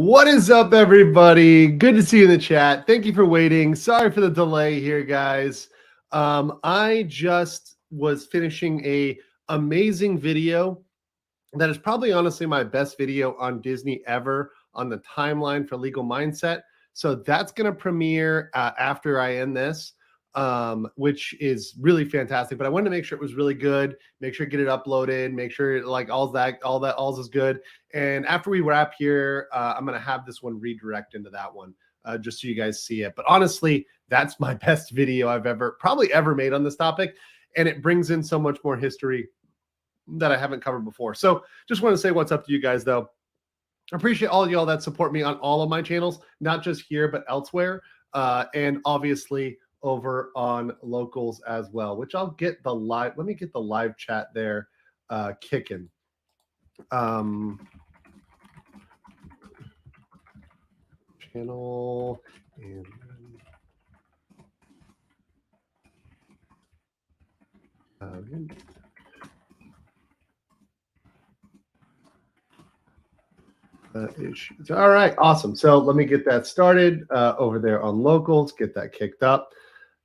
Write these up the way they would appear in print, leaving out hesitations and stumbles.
What is up, everybody? Good to see you in the chat. Thank you for waiting. Sorry for the delay here, guys. I just was finishing a amazing video that is probably honestly my best video on Disney ever on the timeline for Legal Mindset. So that's going to premiere after I end this, which is really fantastic. But I wanted to make sure it was really good, make sure get it uploaded, make sure like all is good. And after we wrap here, I'm going to have this one redirect into that one just so you guys see it. But honestly, that's my best video I've probably ever made on this topic. And it brings in so much more history that I haven't covered before. So just want to say what's up to you guys, though. I appreciate all of y'all that support me on all of my channels, not just here, but elsewhere. And obviously over on locals as well, which I'll get the live. Let me get the live chat there kicking. Channel and issues. All right, awesome. So let me get that started over there on locals, get that kicked up.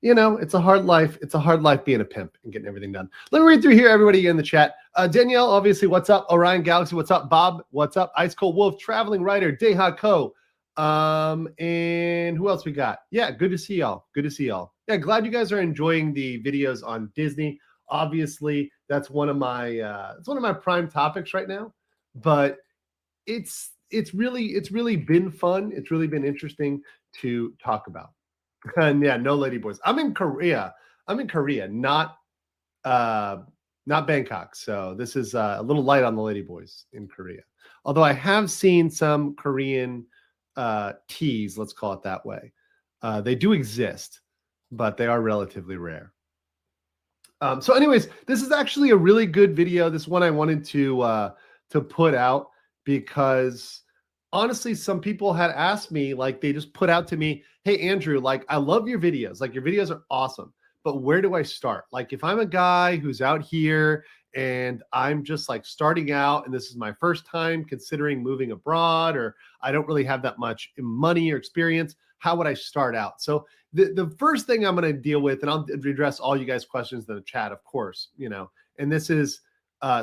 You know, it's a hard life. It's a hard life being a pimp and getting everything done. Let me read through here, everybody in the chat. Danielle, obviously, what's up? Orion Galaxy, what's up? Bob, what's up? Ice Cold Wolf, Traveling Writer, Deha Co. And who else we got? Yeah, good to see y'all. Good to see y'all. Yeah, glad you guys are enjoying the videos on Disney. Obviously, that's one of my prime topics right now. But it's really been fun. It's really been interesting to talk about. And yeah, no ladyboys. I'm in Korea, not Bangkok. So this is a little light on the ladyboys in Korea. Although I have seen some Korean teas, let's call it that way. They do exist, but they are relatively rare. So anyways, this is actually a really good video. This one I wanted to put out because honestly, some people had asked me, like they just put out to me, hey, Andrew, like I love your videos. Like your videos are awesome, but where do I start? Like if I'm a guy who's out here and I'm just like starting out and this is my first time considering moving abroad, or I don't really have that much money or experience, how would I start out? So the first thing I'm going to deal with, and I'll address all you guys' questions in the chat, of course, you know, and this is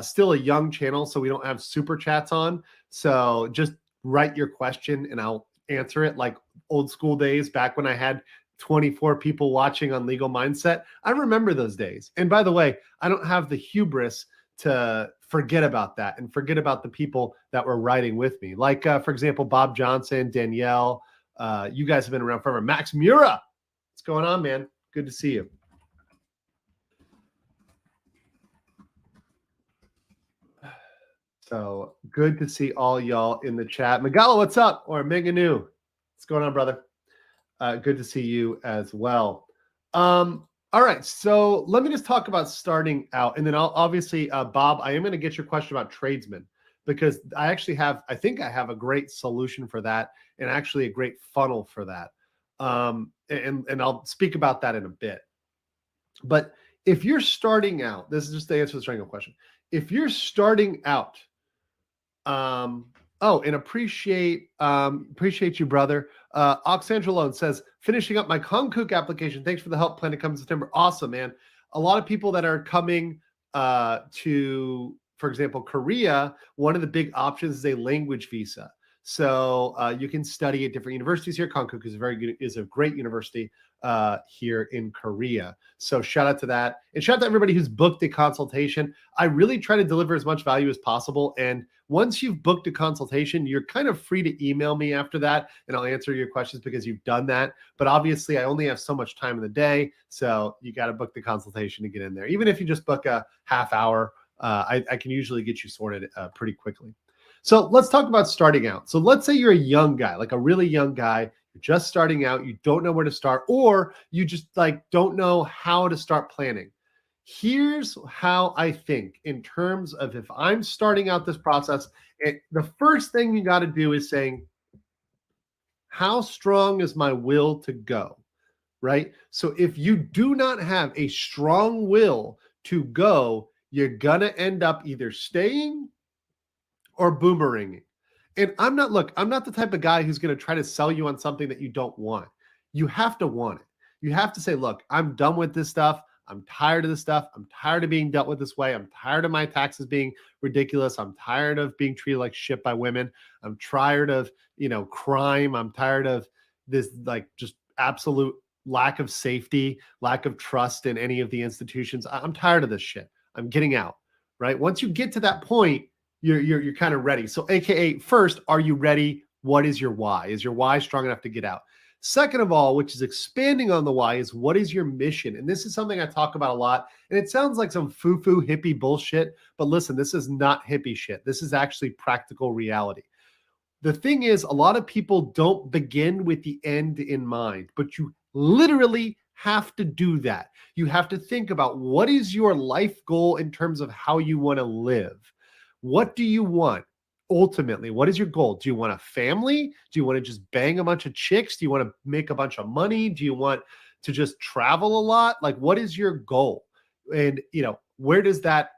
still a young channel, so we don't have super chats on. So just write your question and I'll answer it like old school days back when I had 24 people watching on Legal Mindset. I remember those days. And by the way, I don't have the hubris to forget about that and forget about the people that were writing with me. Like, for example, Bob Johnson, Danielle, you guys have been around forever. Max Mura, what's going on, man? Good to see you. So good to see all y'all in the chat. Megala, what's up? Or Meganu, what's going on, brother? Good to see you as well. All right, so let me just talk about starting out, and then I'll obviously, Bob, I am going to get your question about tradesmen because I think I have a great solution for that, and actually a great funnel for that. And I'll speak about that in a bit. But if you're starting out, this is just the answer to the triangle question. If you're starting out, and appreciate you, brother. Oxandrolone says, finishing up my Konkuk application. Thanks for the help. Plan to come in September. Awesome, man. A lot of people that are coming to, for example, Korea, one of the big options is a language visa. So you can study at different universities here. Konkuk is a great university here in Korea. So shout out to that. And shout out to everybody who's booked a consultation. I really try to deliver as much value as possible. And once you've booked a consultation, you're kind of free to email me after that, and I'll answer your questions because you've done that. But obviously, I only have so much time in the day, so you got to book the consultation to get in there. Even if you just book a half hour, I can usually get you sorted pretty quickly. So let's talk about starting out. So let's say you're a young guy, like a really young guy. You're just starting out. You don't know where to start, or you just like don't know how to start planning. Here's how I think in terms of if I'm starting out this process, the first thing you got to do is saying, how strong is my will to go, right? So if you do not have a strong will to go, you're going to end up either staying or boomeranging. And I'm not the type of guy who's going to try to sell you on something that you don't want. You have to want it. You have to say, look, I'm done with this stuff. I'm tired of this stuff. I'm tired of being dealt with this way. I'm tired of my taxes being ridiculous. I'm tired of being treated like shit by women. I'm tired of, crime. I'm tired of this, like, just absolute lack of safety, lack of trust in any of the institutions. I'm tired of this shit. I'm getting out, right? Once you get to that point, you're kind of ready. So AKA, first, are you ready? What is your why? Is your why strong enough to get out? Second of all, which is expanding on the why, is what is your mission? And this is something I talk about a lot. And it sounds like some foo-foo hippie bullshit, but listen, this is not hippie shit. This is actually practical reality. The thing is, a lot of people don't begin with the end in mind, but you literally have to do that. You have to think about, what is your life goal in terms of how you want to live? What do you want? Ultimately, what is your goal? Do you want a family? Do you want to just bang a bunch of chicks? Do you want to make a bunch of money? Do you want to just travel a lot? Like, what is your goal? And, where does that,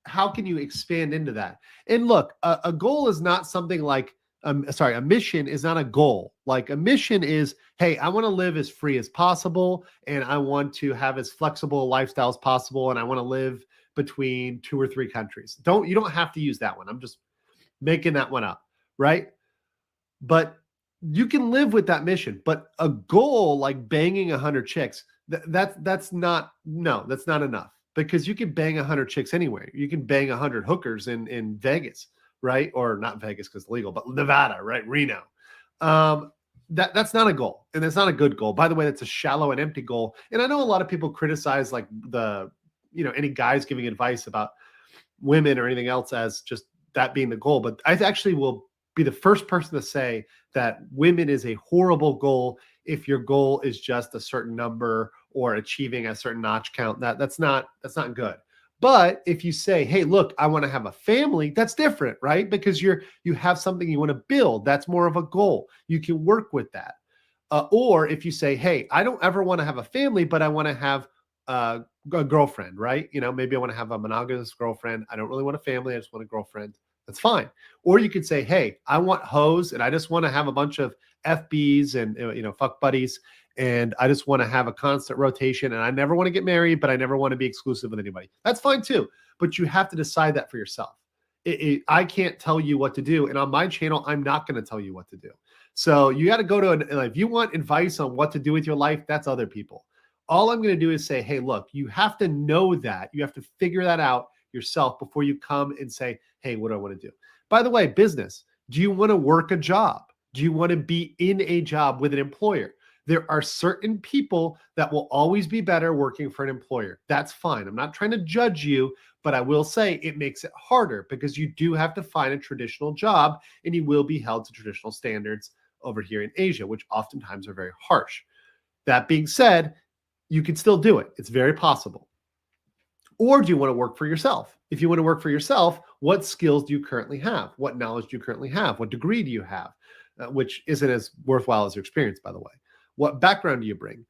how can you expand into that? And look, a goal is not something like, a mission is not a goal. Like, a mission is, hey, I want to live as free as possible, and I want to have as flexible a lifestyle as possible, and I want to live between 2 or 3 countries. You don't have to use that one. I'm just making that one up, right? But you can live with that mission. But a goal like banging 100 chicks, that's not enough, because you can bang 100 chicks anywhere. You can bang 100 hookers in Vegas, right? Or not Vegas because it's legal, but Nevada, right? Reno. That's not a goal, and that's not a good goal. By the way, that's a shallow and empty goal. And I know a lot of people criticize like any guys giving advice about women or anything else as just that being the goal. But I actually will be the first person to say that women is a horrible goal if your goal is just a certain number or achieving a certain notch count. That's not good. But if you say, hey, look, I want to have a family, that's different, right? Because you have something you want to build. That's more of a goal. You can work with that. Or if you say, hey, I don't ever want to have a family, but I want to have a girlfriend, right? Maybe I want to have a monogamous girlfriend. I don't really want a family. I just want a girlfriend. That's fine. Or you could say, hey, I want hoes, and I just want to have a bunch of FBs and, fuck buddies. And I just want to have a constant rotation, and I never want to get married, but I never want to be exclusive with anybody. That's fine too. But you have to decide that for yourself. I can't tell you what to do. And on my channel, I'm not going to tell you what to do. So you got to go to, if you want advice on what to do with your life, that's other people. All I'm going to do is say, hey, look, you have to know that. You have to figure that out yourself before you come and say, hey, what do I want to do? By the way, business, do you want to work a job? Do you want to be in a job with an employer? There are certain people that will always be better working for an employer. That's fine. I'm not trying to judge you, but I will say it makes it harder because you do have to find a traditional job, and you will be held to traditional standards over here in Asia, which oftentimes are very harsh. That being said, you can still do it. It's very possible. Or do you want to work for yourself? If you want to work for yourself, what skills do you currently have? What knowledge do you currently have? What degree do you have? Which isn't as worthwhile as your experience, by the way. What background do you bring?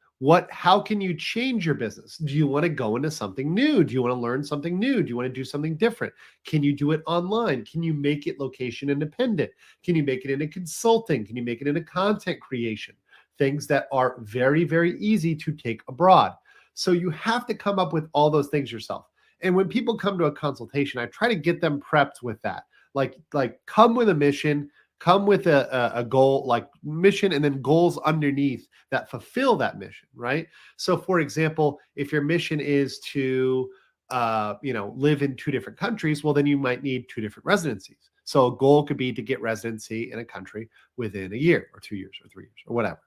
How can you change your business? Do you want to go into something new? Do you want to learn something new? Do you want to do something different? Can you do it online? Can you make it location independent? Can you make it into consulting? Can you make it into content creation? Things that are very, very easy to take abroad. So you have to come up with all those things yourself. And when people come to a consultation, I try to get them prepped with that. Like come with a mission, come with a goal, like mission, and then goals underneath that fulfill that mission, right? So for example, if your mission is to live in 2 different countries, well, then you might need 2 different residencies. So a goal could be to get residency in a country within a year or 2 years or 3 years or whatever.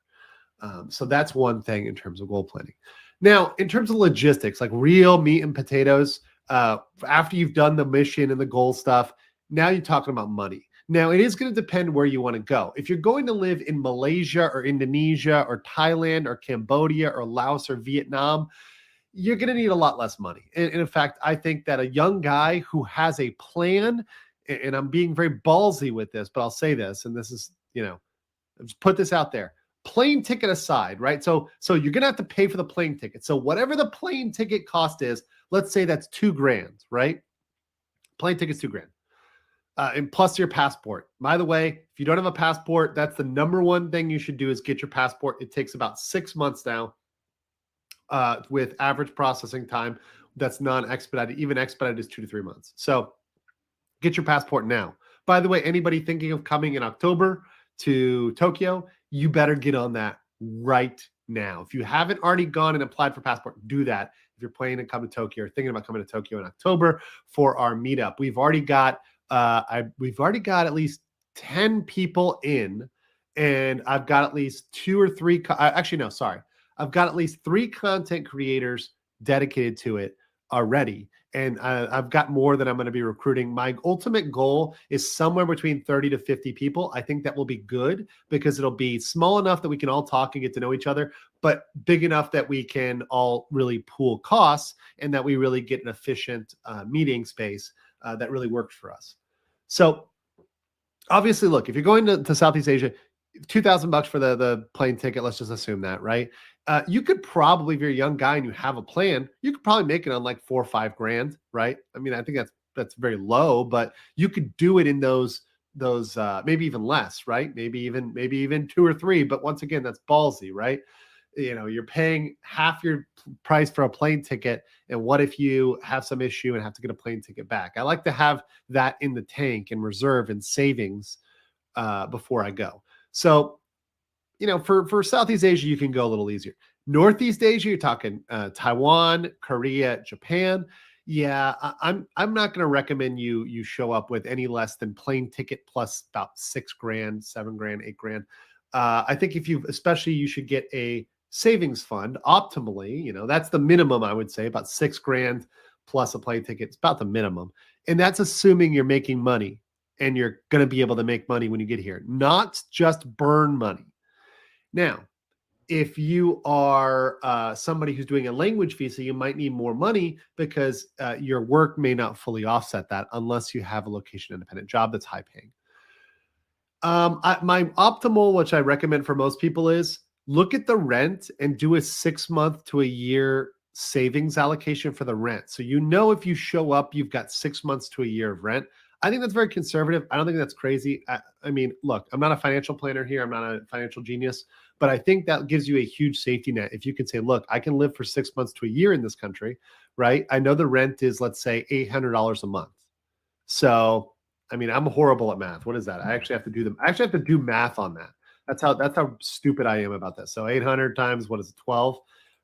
So that's one thing in terms of goal planning. Now, in terms of logistics, like real meat and potatoes, after you've done the mission and the goal stuff, now you're talking about money. Now, it is going to depend where you want to go. If you're going to live in Malaysia or Indonesia or Thailand or Cambodia or Laos or Vietnam, you're going to need a lot less money. And in fact, I think that a young guy who has a plan, and I'm being very ballsy with this, but I'll say this, and this is, just put this out there. Plane ticket aside, right? So you're going to have to pay for the plane ticket. So whatever the plane ticket cost is, let's say that's $2,000, right? Plane ticket's $2,000. And plus your passport. By the way, if you don't have a passport, that's the number one thing you should do is get your passport. It takes about 6 months now with average processing time. That's non-expedited. Even expedited is 2 to 3 months. So get your passport now. By the way, anybody thinking of coming in October to Tokyo, you better get on that right now. If you haven't already gone and applied for passport, do that. If you're planning to come to Tokyo or thinking about coming to Tokyo in October for our meetup, we've already got at least 10 people in, and I've got at least 2 or 3. Actually, no, sorry. I've got at least 3 content creators dedicated to it already. And I've got more that I'm going to be recruiting. My ultimate goal is somewhere between 30 to 50 people. I think that will be good because it'll be small enough that we can all talk and get to know each other, but big enough that we can all really pool costs and that we really get an efficient meeting space that really works for us. So obviously, look, if you're going to Southeast Asia, $2,000 for the plane ticket, let's just assume that, right? You could probably, if you're a young guy and you have a plan, you could probably make it on like $4 or $5 grand, right? I mean, I think that's very low, but you could do it in those maybe even less, right? Maybe even 2 or 3. But once again, that's ballsy, right? You know, you're paying half your price for a plane ticket. And what if you have some issue and have to get a plane ticket back? I like to have that in the tank and reserve and savings before I go. So, you know, for Southeast Asia, you can go a little easier. Northeast Asia, you're talking Taiwan, Korea, Japan. Yeah, I'm not going to recommend you show up with any less than plane ticket plus about 6 grand, 7 grand, 8 grand. I think especially you should get a savings fund optimally. You know, that's the minimum, I would say, about 6 grand plus a plane ticket. It's about the minimum. And that's assuming you're making money and you're going to be able to make money when you get here, not just burn money. Now, if you are somebody who's doing a language visa, you might need more money because your work may not fully offset that unless you have a location independent job that's high paying. My optimal, which I recommend for most people, is look at the rent and do a 6 month to a year savings allocation for the rent. So, you know, if you show up, you've got 6 months to a year of rent. I think that's very conservative. I don't think that's crazy. I mean, look, I'm not a financial planner here. I'm not a financial genius, but I think that gives you a huge safety net. If you can say, look, I can live for 6 months to a year in this country, right? I know the rent is, let's say, $800 a month. So, I mean, I'm horrible at math. What is that? I actually have to do math on that. That's how stupid I am about this. So 800 times, what is it, 12?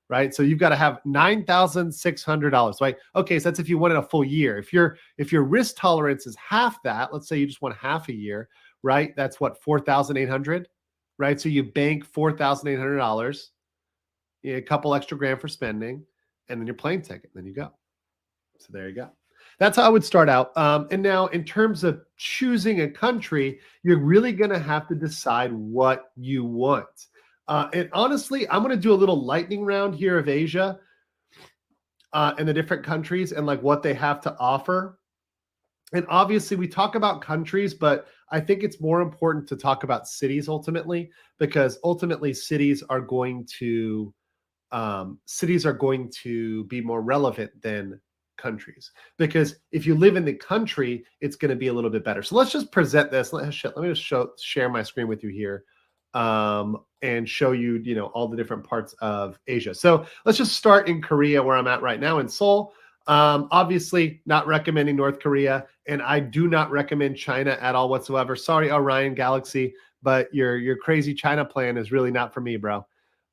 Right? So you've got to have $9,600, right? Okay, so that's if you want it a full year. If your risk tolerance is half that, let's say you just want half a year, right? That's what, 4,800, right? So you bank $4,800, a couple extra grand for spending, and then your plane ticket, and then you go. So there you go. That's how I would start out. And now in terms of choosing a country, you're really going to have to decide what you want. And honestly, I'm going to do a little lightning round here of Asia and the different countries and like what they have to offer. And obviously we talk about countries, but I think it's more important to talk about cities ultimately, because ultimately cities are going to be more relevant than countries, because if you live in the country, it's going to be a little bit better. So let's just present this. Let me just share my screen with you here. And show you, all the different parts of Asia. So let's just start in Korea, where I'm at right now in Seoul. Obviously not recommending North Korea, and I do not recommend China at all whatsoever. Sorry, Orion Galaxy, but your crazy China plan is really not for me, bro.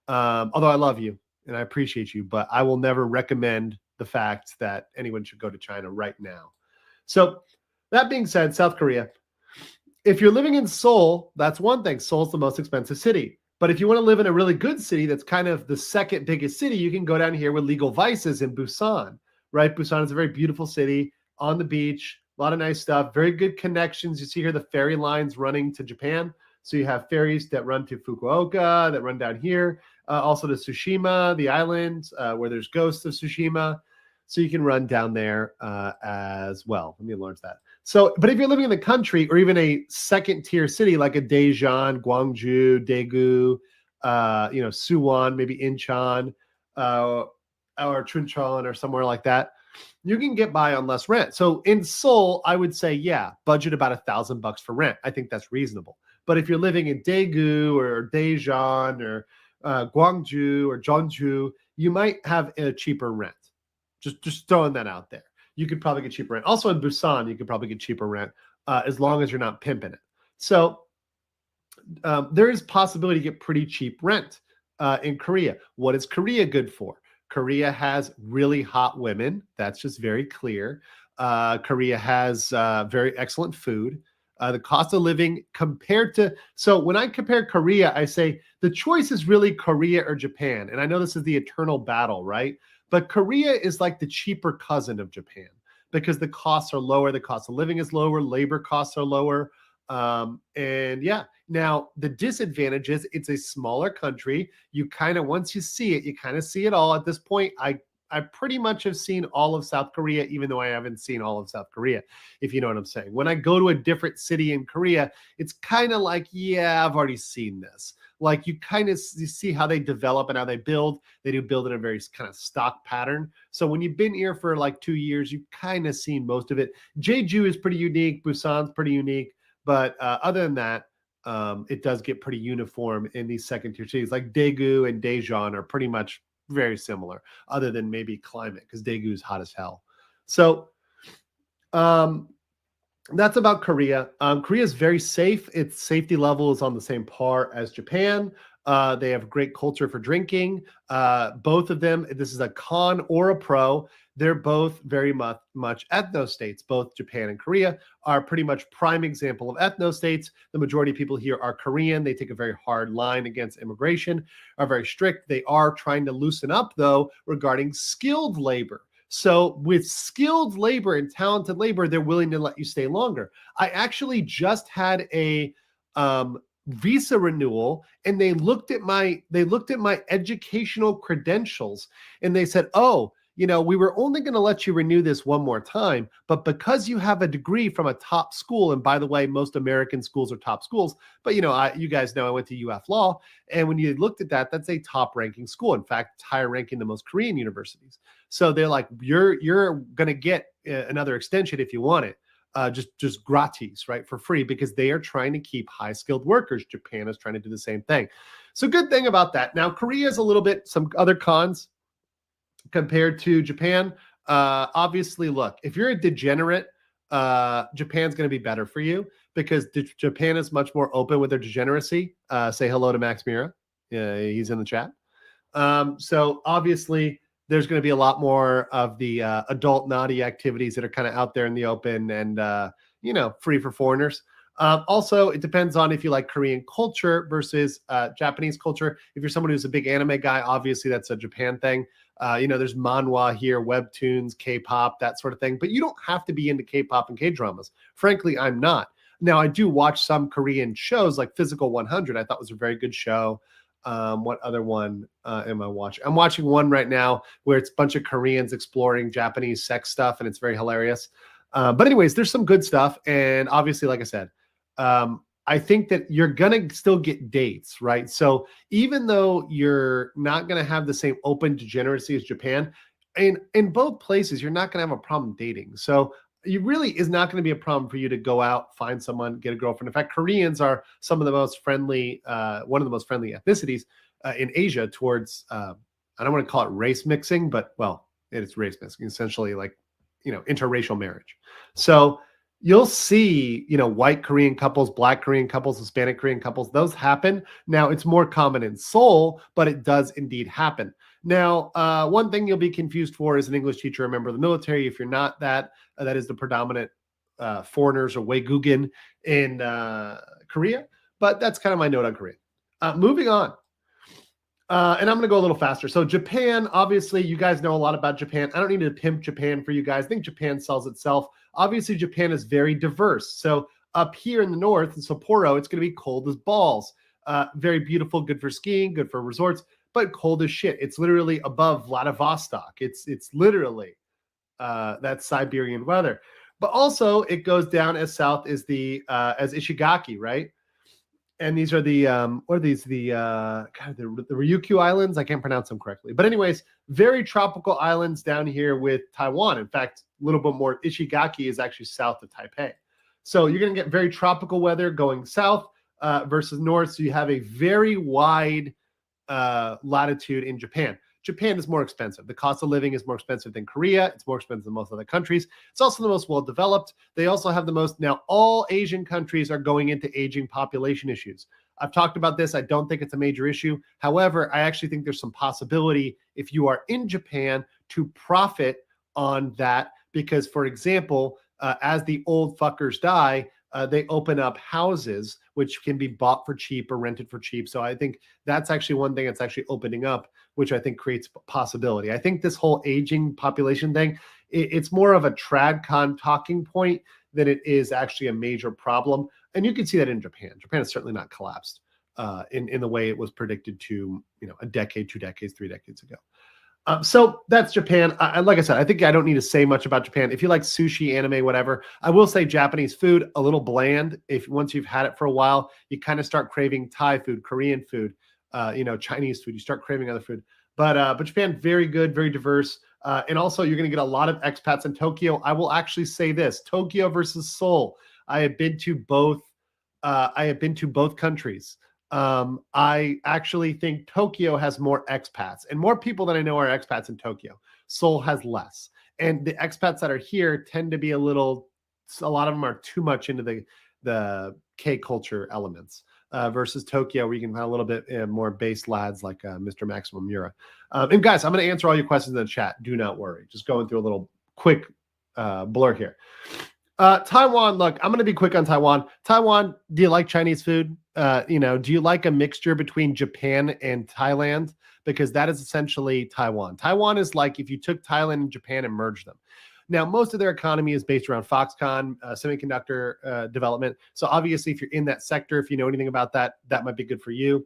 Although I love you and I appreciate you, but I will never recommend the fact that anyone should go to China right now. So that being said, South Korea. If you're living in Seoul, that's one thing. Seoul's the most expensive city. But if you want to live in a really good city that's kind of the second biggest city, you can go down here with Legal Vices in Busan, right? Busan is a very beautiful city on the beach, a lot of nice stuff, very good connections. You see here the ferry lines running to Japan. So you have ferries that run to Fukuoka, that run down here, also to Tsushima, the island where there's Ghosts of Tsushima. So you can run down there as well. Let me enlarge that. So, but if you're living in the country or even a second tier city like a Daejeon, Gwangju, Daegu, Suwon, maybe Incheon, or Chuncheon or somewhere like that, you can get by on less rent. So in Seoul, I would say, yeah, budget about $1,000 for rent. I think that's reasonable. But if you're living in Daegu or Daejeon or Gwangju or Jeonju, you might have a cheaper rent. Just throwing that out there. You could probably get cheaper rent. Also in Busan, you could probably get cheaper rent as long as you're not pimping it. So there is possibility to get pretty cheap rent in Korea. What is Korea good for? Korea has really hot women. That's just very clear. Korea has very excellent food. The cost of living compared to, so when I compare Korea, I say the choice is really Korea or Japan. And I know this is the eternal battle, right? But Korea is like the cheaper cousin of Japan because the costs are lower. The cost of living is lower. Labor costs are lower. And yeah, now the disadvantage is it's a smaller country. You kind of, once you see it, you kind of see it all. At this point, I pretty much have seen all of South Korea, even though I haven't seen all of South Korea, if you know what I'm saying. When I go to a different city in Korea, it's kind of like, yeah, I've already seen this. Like you kind of see how they develop and how they build. They do build in a very kind of stock pattern. So when you've been here for like 2 years, you've kind of seen most of it. Jeju is pretty unique. Busan's pretty unique. But other than that, it does get pretty uniform in these second tier cities. Like Daegu and Daejeon are pretty much very similar, other than maybe climate, because Daegu is hot as hell. So that's about Korea. Korea is very safe. Its safety level is on the same par as Japan. They have great culture for drinking. Both of them, this is a con or a pro. They're both very much ethno-states. Both Japan and Korea are pretty much prime example of ethno-states. The majority of people here are Korean. They take a very hard line against immigration, are very strict. They are trying to loosen up, though, regarding skilled labor. So with skilled labor and talented labor, they're willing to let you stay longer. I actually just had a visa renewal, and they looked at my educational credentials, and they said, "Oh, you know, we were only going to let you renew this one more time, but because you have a degree from a top school," and by the way, most American schools are top schools, but you know, you guys know I went to UF Law, and when you looked at that, that's a top ranking school. In fact, it's higher ranking than most Korean universities. So they're like, you're going to get another extension if you want it. Just gratis, right, for free, because they are trying to keep high-skilled workers. Japan is trying to do the same thing. So good thing about that. Now, Korea is a little bit, some other cons compared to Japan. Obviously, look, if you're a degenerate, Japan's going to be better for you because Japan is much more open with their degeneracy. Say hello to Max Mira. He's in the chat. So obviously, there's going to be a lot more of the adult naughty activities that are kind of out there in the open and, you know, free for foreigners. Also, it depends on if you like Korean culture versus Japanese culture. If you're someone who's a big anime guy, obviously that's a Japan thing. You know, there's manhwa here, webtoons, K-pop, that sort of thing. But you don't have to be into K-pop and K-dramas. Frankly, I'm not. Now, I do watch some Korean shows like Physical 100. I thought was a very good show. What other one am I watching? I'm watching one right now where it's a bunch of Koreans exploring Japanese sex stuff, and it's very hilarious. But anyways, there's some good stuff. And obviously, like I said, I think that you're going to still get dates, right? So even though you're not going to have the same open degeneracy as Japan, in both places, you're not going to have a problem dating. So it really is not going to be a problem for you to go out, find someone, get a girlfriend. In fact, Koreans are some of the most friendly, one of the most friendly ethnicities in Asia towards, I don't want to call it race mixing, but well, it's race mixing, essentially like, you know, interracial marriage. So you'll see, you know, white Korean couples, black Korean couples, Hispanic Korean couples, those happen. Now, it's more common in Seoul, but it does indeed happen. Now, one thing you'll be confused for is an English teacher, a member of the military. If you're not that, that is the predominant foreigners or Waegugin in Korea. But that's kind of my note on Korea. Moving on. And I'm going to go a little faster. So Japan, obviously, you guys know a lot about Japan. I don't need to pimp Japan for you guys. I think Japan sells itself. Obviously, Japan is very diverse. So up here in the north, in Sapporo, it's going to be cold as balls. Very beautiful, good for skiing, good for resorts, but cold as shit. It's literally above Vladivostok. It's literally that Siberian weather. But also, it goes down as south as as Ishigaki, right? And these are the what are these? The Ryukyu Islands. I can't pronounce them correctly. But anyways, very tropical islands down here with Taiwan. In fact, a little bit more. Ishigaki is actually south of Taipei. So you're going to get very tropical weather going south versus north. So you have a very wide latitude in Japan. Japan is more expensive. The cost of living is more expensive than Korea. It's more expensive than most other countries. It's also the most well-developed. They also have the most, now all Asian countries are going into aging population issues. I've talked about this. I don't think it's a major issue. However, I actually think there's some possibility if you are in Japan to profit on that because, for example, as the old fuckers die, they open up houses which can be bought for cheap or rented for cheap. So I think that's actually one thing that's actually opening up, which I think creates possibility. I think this whole aging population thing, it's more of a TradCon talking point than it is actually a major problem. And you can see that in Japan. Japan has certainly not collapsed in the way it was predicted to, a decade, 2 decades, 3 decades ago. So that's Japan. Like I said, I think I don't need to say much about Japan. If you like sushi, anime, whatever, I will say Japanese food, a little bland. If once you've had it for a while, you kind of start craving Thai food, Korean food, Chinese food. You start craving other food. But Japan, very good, very diverse. And also you're going to get a lot of expats in Tokyo. I will actually say this, Tokyo versus Seoul. I have been to both countries. I actually think Tokyo has more expats and more people that I know are expats in Tokyo. Seoul has less. And the expats that are here tend to be a lot of them are too much into the K culture elements versus Tokyo, where you can find a little bit more base lads like Mr. Maximum Mura. And guys, I'm going to answer all your questions in the chat. Do not worry. Just going through a little quick blur here. Taiwan, look, I'm going to be quick on Taiwan. Taiwan, do you like Chinese food? Do you like a mixture between Japan and Thailand? Because that is essentially Taiwan. Taiwan is like if you took Thailand and Japan and merged them. Now, most of their economy is based around Foxconn, semiconductor development. So obviously, if you're in that sector, if you know anything about that, that might be good for you.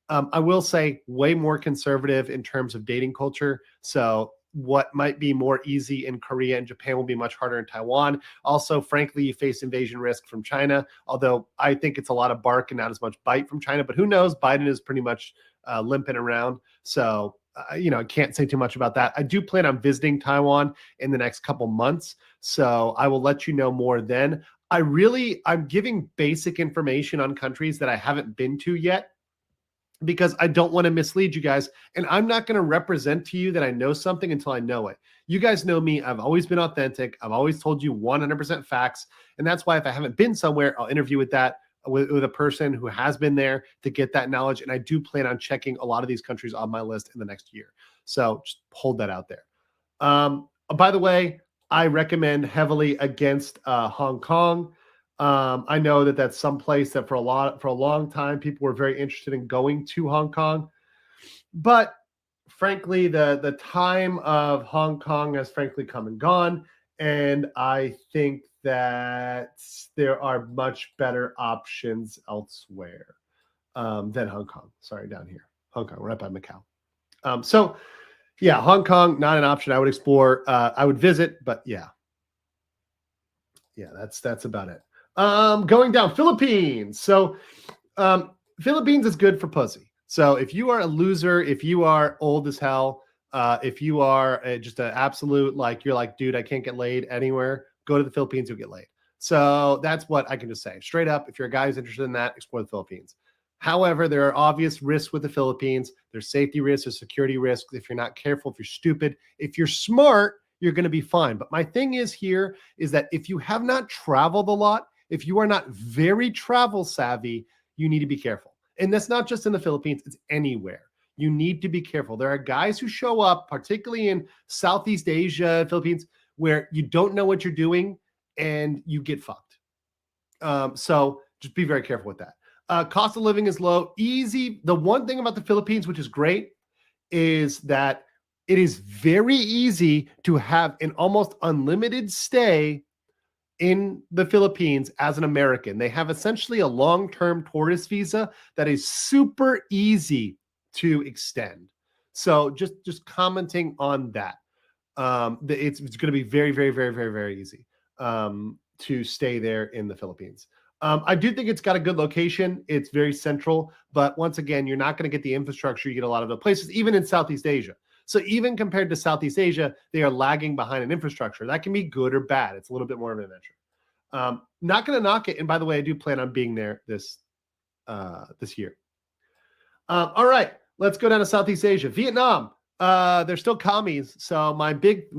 I will say way more conservative in terms of dating culture. So what might be more easy in Korea and Japan will be much harder in Taiwan. Also, frankly, you face invasion risk from China, although I think it's a lot of bark and not as much bite from China. But who knows? Biden is pretty much limping around. So, I can't say too much about that. I do plan on visiting Taiwan in the next couple months. So I will let you know more then. I'm giving basic information on countries that I haven't been to yet, because I don't want to mislead you guys. And I'm not going to represent to you that I know something until I know it. You guys know me. I've always been authentic. I've always told you 100% facts. And that's why if I haven't been somewhere, I'll interview with a person who has been there to get that knowledge. And I do plan on checking a lot of these countries on my list in the next year. So just hold that out there. By the way, I recommend heavily against Hong Kong. I know that that's some place that for a long time, people were very interested in going to Hong Kong. But frankly, the time of Hong Kong has frankly come and gone. And I think that there are much better options elsewhere than Hong Kong. Sorry, down here. Hong Kong, right by Macau. So yeah, Hong Kong, not an option I would explore. I would visit, but yeah. Yeah, that's about it. Going down, Philippines. So Philippines is good for pussy. So if you are a loser, if you are old as hell, if you are just an absolute, you're like, dude, I can't get laid anywhere, go to the Philippines, you'll get laid. So that's what I can just say. Straight up, if you're a guy who's interested in that, explore the Philippines. However, there are obvious risks with the Philippines. There's safety risks, there's security risks. If you're not careful, if you're stupid, if you're smart, you're going to be fine. But my thing is that if you have not traveled a lot, if you are not very travel savvy, you need to be careful. And that's not just in the Philippines, it's anywhere. You need to be careful. There are guys who show up, particularly in Southeast Asia, Philippines, where you don't know what you're doing and you get fucked. So just be very careful with that. Cost of living is low, easy. The one thing about the Philippines, which is great, is that it is very easy to have an almost unlimited stay in the Philippines as an American. They have essentially a long-term tourist visa that is super easy to extend. So just commenting on that. It's going to be very, very, very, very, very easy to stay there in the Philippines. I do think it's got a good location. It's very central, but once again, you're not going to get the infrastructure you get a lot of the places, even in Southeast Asia. So even compared to Southeast Asia, they are lagging behind in infrastructure. That can be good or bad. It's a little bit more of an adventure. Not going to knock it. And by the way, I do plan on being there this year. All right, let's go down to Southeast Asia. Vietnam. They're still commies. So my big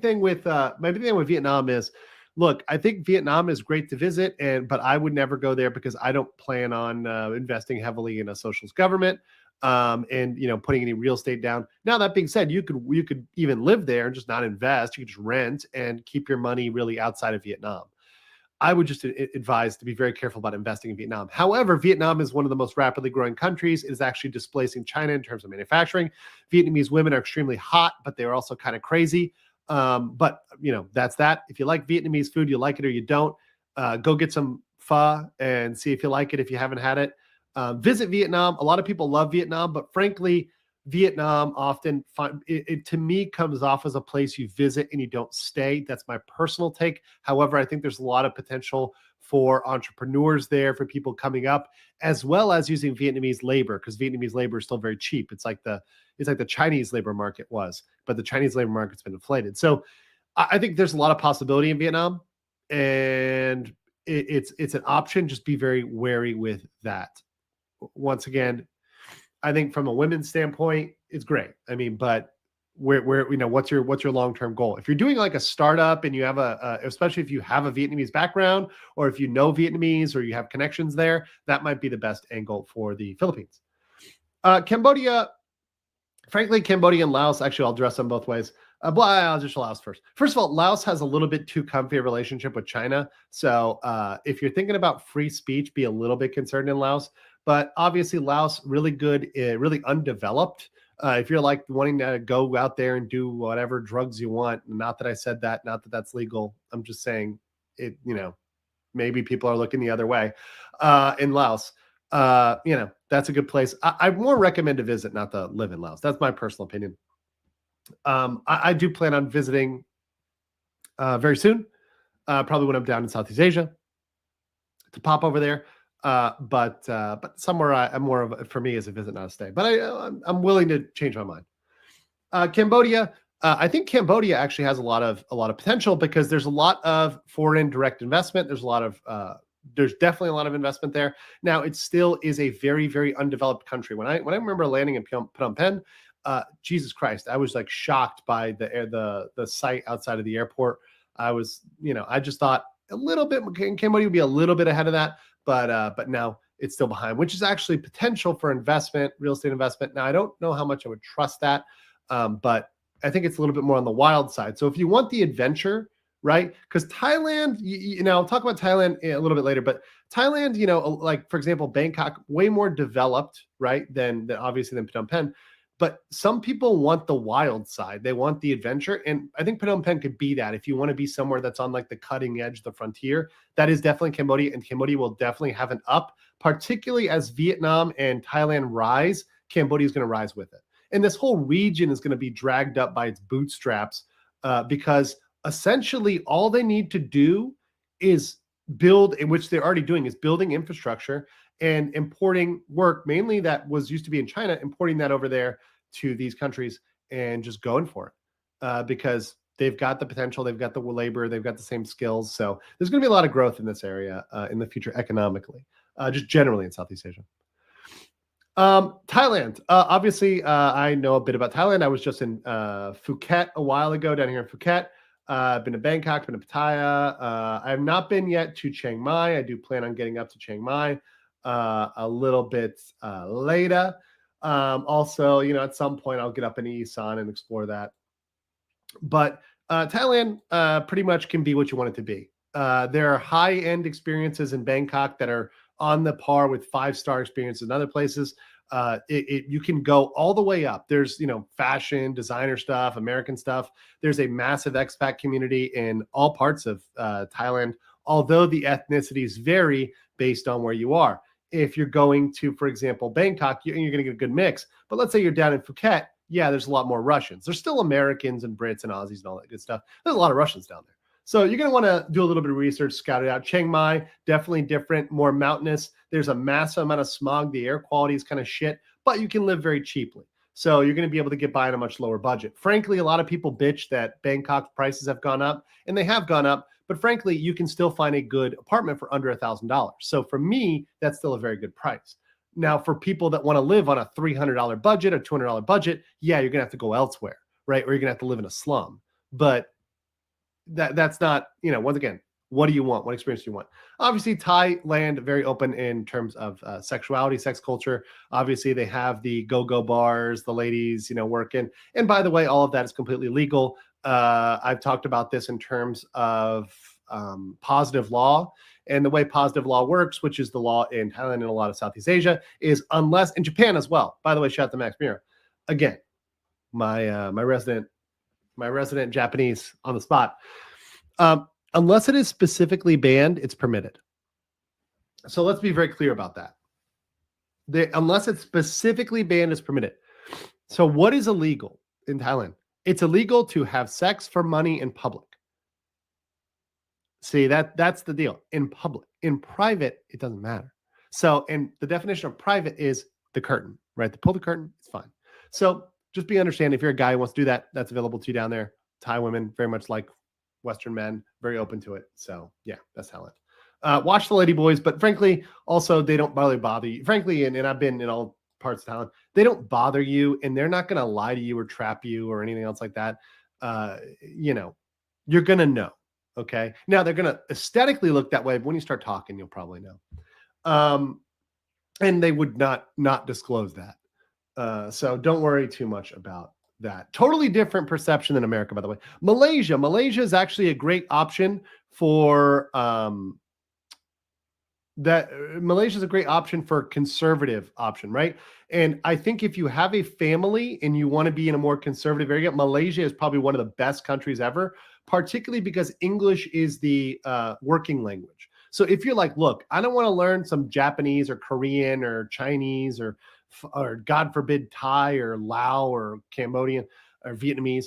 thing with Vietnam is, look, I think Vietnam is great to visit, but I would never go there because I don't plan on investing heavily in a socialist government and putting any real estate down. Now that being said, you could even live there and just not invest. You could just rent and keep your money really outside of Vietnam. I would just advise to be very careful about investing in Vietnam. However, Vietnam is one of the most rapidly growing countries. It is actually displacing China in terms of manufacturing. Vietnamese women are extremely hot, but they are also kind of crazy. But that's that. If you like Vietnamese food, you like it or you don't, go get some pho and see if you like it if you haven't had it. Visit Vietnam. A lot of people love Vietnam, but frankly, Vietnam often to me comes off as a place you visit and you don't stay. That's my personal take. However, I think there's a lot of potential for entrepreneurs there, for people coming up, as well as using Vietnamese labor, because Vietnamese labor is still very cheap. It's like the Chinese labor market was, but the Chinese labor market's been inflated. So I think there's a lot of possibility in Vietnam, and it's an option. Just be very wary with that. Once again, I think from a women's standpoint, it's great. I mean, but where what's your long-term goal? If you're doing like a startup and you have especially if you have a Vietnamese background, or if you know Vietnamese or you have connections there, that might be the best angle for the Philippines. Cambodia, frankly, Cambodia and Laos, actually, I'll address them both ways. I'll just Laos first. First of all, Laos has a little bit too comfy a relationship with China. So if you're thinking about free speech, be a little bit concerned in Laos. But obviously, Laos, really good, really undeveloped. If you're like wanting to go out there and do whatever drugs you want, not that I said that, not that that's legal. I'm just saying it, maybe people are looking the other way in Laos. That's a good place. I more recommend to visit, not to live in Laos. That's my personal opinion. I do plan on visiting very soon, probably when I'm down in Southeast Asia, to pop over there. But somewhere I'm more of for me as a visit, not a stay. But I'm willing to change my mind. Cambodia, I think Cambodia actually has a lot of potential because there's a lot of foreign direct investment. There's definitely a lot of investment there. Now it still is a very, very undeveloped country. When I remember landing in Phnom Penh, Jesus Christ, I was like shocked by the site outside of the airport. I was, I just thought a little bit Cambodia would be a little bit ahead of that. But now it's still behind, which is actually potential for investment, real estate investment. Now, I don't know how much I would trust that, but I think it's a little bit more on the wild side. So if you want the adventure, right? Because Thailand, I'll talk about Thailand a little bit later, but Thailand, like for example, Bangkok, way more developed, right? Than obviously than Phnom Penh. But some people want the wild side. They want the adventure. And I think Phnom Penh could be that. If you want to be somewhere that's on like the cutting edge, the frontier, that is definitely Cambodia. And Cambodia will definitely have an up, particularly as Vietnam and Thailand rise. Cambodia is going to rise with it. And this whole region is going to be dragged up by its bootstraps because essentially all they need to do is build, in which they're already doing, is building infrastructure and importing work, mainly that was used to be in China, importing that over there to these countries and just going for it because they've got the potential, they've got the labor, they've got the same skills. So there's going to be a lot of growth in this area in the future economically, just generally in Southeast Asia. Thailand, obviously, I know a bit about Thailand. I was just in Phuket a while ago, down here in Phuket. I've been to Bangkok, been to Pattaya. I have not been yet to Chiang Mai. I do plan on getting up to Chiang Mai a little bit later. Also, at some point I'll get up in Isan and explore that. But Thailand pretty much can be what you want it to be. There are high-end experiences in Bangkok that are on the par with 5-star experiences in other places. You can go all the way up. There's, fashion, designer stuff, American stuff. There's a massive expat community in all parts of Thailand, although the ethnicities vary based on where you are. If you're going to, for example, Bangkok, you're going to get a good mix. But let's say you're down in Phuket. Yeah, there's a lot more Russians. There's still Americans and Brits and Aussies and all that good stuff. There's a lot of Russians down there. So you're going to want to do a little bit of research, scout it out. Chiang Mai, definitely different, more mountainous. There's a massive amount of smog. The air quality is kind of shit, but you can live very cheaply. So you're going to be able to get by on a much lower budget. Frankly, a lot of people bitch that Bangkok's prices have gone up, and they have gone up. But frankly, you can still find a good apartment for under $1,000. So for me, that's still a very good price. Now, for people that want to live on a $300 budget or $200 budget, yeah, you're going to have to go elsewhere, right? Or you're going to have to live in a slum. But that's not, once again, what do you want? What experience do you want? Obviously, Thailand, very open in terms of sexuality, sex culture. Obviously, they have the go-go bars, the ladies, working. And by the way, all of that is completely legal. I've talked about this in terms of positive law. And the way positive law works, which is the law in Thailand and a lot of Southeast Asia, is unless, in Japan as well. By the way, shout out to Max Mira. Again, my resident Japanese on the spot. Unless it is specifically banned, it's permitted. So let's be very clear about that. Unless it's specifically banned, it's permitted. So what is illegal in Thailand? It's illegal to have sex for money in public. See, that's the deal. In public. In private, it doesn't matter. So, and the definition of private is the curtain, right? To pull the curtain, it's fine. So just understand, if you're a guy who wants to do that, that's available to you down there. Thai women, very much like Western men, very open to it. So yeah, that's Thailand. Watch the lady boys, but frankly, also they don't really bother you. Frankly, and I've been in all parts of Thailand, they don't bother you, and they're not going to lie to you or trap you or anything else like that. You're going to know. Okay. Now they're going to aesthetically look that way, but when you start talking, you'll probably know. And they would not disclose that. So don't worry too much about that. Totally different perception than America, by the way. Malaysia is actually a great option for Malaysia is a great option for conservative option, right? And I think if you have a family and you want to be in a more conservative area, Malaysia is probably one of the best countries ever, particularly because English is the working language. So if you're like, look, I don't want to learn some Japanese or Korean or Chinese or God forbid, Thai or Lao or Cambodian or Vietnamese,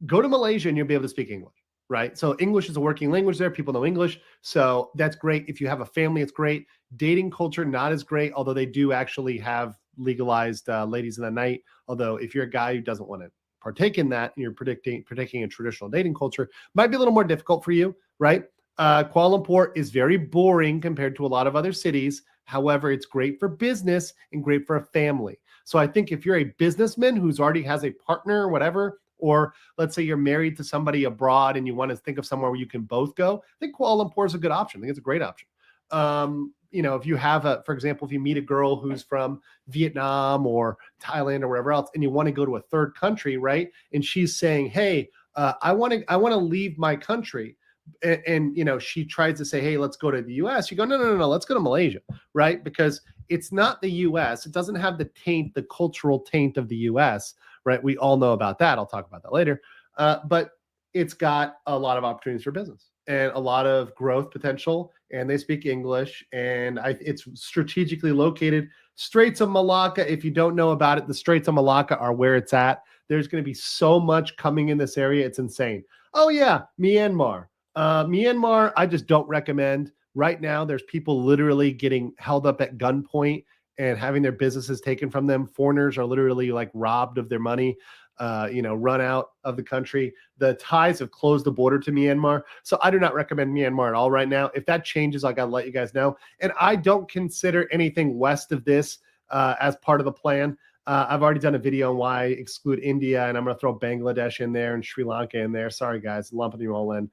go to Malaysia and you'll be able to speak English, right? So English is a working language there. People know English. So that's great. If you have a family, it's great. Dating culture, not as great, although they do actually have legalized ladies in the night. Although if you're a guy who doesn't want to partake in that and you're partaking in traditional dating culture, might be a little more difficult for you, right? Kuala Lumpur is very boring compared to a lot of other cities. However, it's great for business and great for a family. So I think if you're a businessman who's already has a partner or whatever, or let's say you're married to somebody abroad and you want to think of somewhere where you can both go, I think Kuala Lumpur is a good option. I think it's a great option. If you have for example, if you meet a girl who's from Vietnam or Thailand or wherever else, and you want to go to a third country, right? And she's saying, hey, I want to leave my country. And she tries to say, hey, let's go to the US. You go, no, let's go to Malaysia, right? Because it's not the US. It doesn't have the cultural taint of the US, right? We all know about that. I'll talk about that later. But it's got a lot of opportunities for business and a lot of growth potential. And they speak English, and it's strategically located. Straits of Malacca, if you don't know about it, the Straits of Malacca are where it's at. There's going to be so much coming in this area. It's insane. Oh yeah, Myanmar. Myanmar, I just don't recommend. Right now, there's people literally getting held up at gunpoint and having their businesses taken from them. Foreigners are literally like robbed of their money, run out of the country. The Thais have closed the border to Myanmar. So I do not recommend Myanmar at all right now. If that changes, I got to let you guys know. And I don't consider anything west of this as part of the plan. I've already done a video on why I exclude India, and I'm going to throw Bangladesh in there and Sri Lanka in there. Sorry, guys, lumping you all in.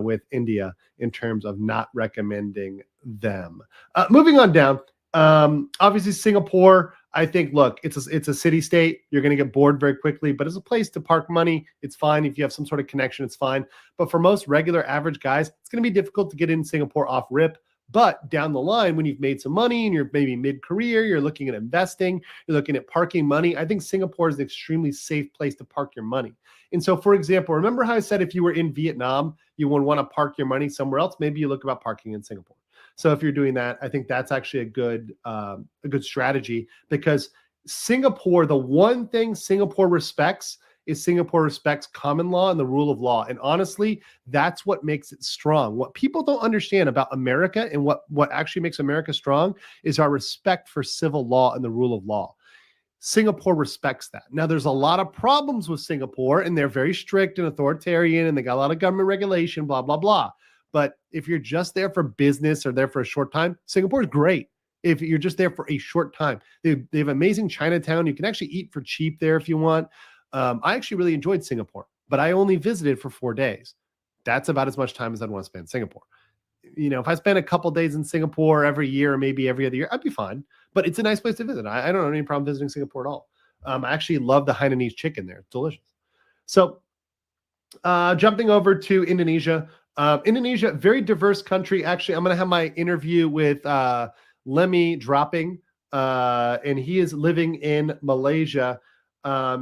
With India in terms of not recommending them. Moving on down, obviously Singapore, I think, look, it's a city state. You're going to get bored very quickly, but as a place to park money, it's fine. If you have some sort of connection, it's fine. But for most regular average guys, it's going to be difficult to get in Singapore off rip. But down the line, when you've made some money and you're maybe mid-career, you're looking at investing, you're looking at parking money, I think Singapore is an extremely safe place to park your money. And so, for example, remember how I said if you were in Vietnam, you would want to park your money somewhere else? Maybe you look about parking in Singapore. So if you're doing that, I think that's actually a good strategy, because Singapore, the one thing Singapore respects is Singapore respects common law and the rule of law. And honestly, that's what makes it strong. What people don't understand about America and what actually makes America strong is our respect for civil law and the rule of law. Singapore respects that. Now, there's a lot of problems with Singapore, and they're very strict and authoritarian, and they got a lot of government regulation, blah, blah, blah. But if you're just there for business or there for a short time, Singapore is great. If you're just there for a short time, they have amazing Chinatown. You can actually eat for cheap there if you want. I actually really enjoyed Singapore, but I only visited for 4 days. That's about as much time as I'd want to spend in Singapore. You know, if I spend a couple days in Singapore every year, or maybe every other year, I'd be fine. But it's a nice place to visit. I don't have any problem visiting Singapore at all. I actually love the Hainanese chicken there. It's delicious. So jumping over to Indonesia. Indonesia, very diverse country. Actually, I'm going to have my interview with Lemmy dropping, and he is living in Malaysia.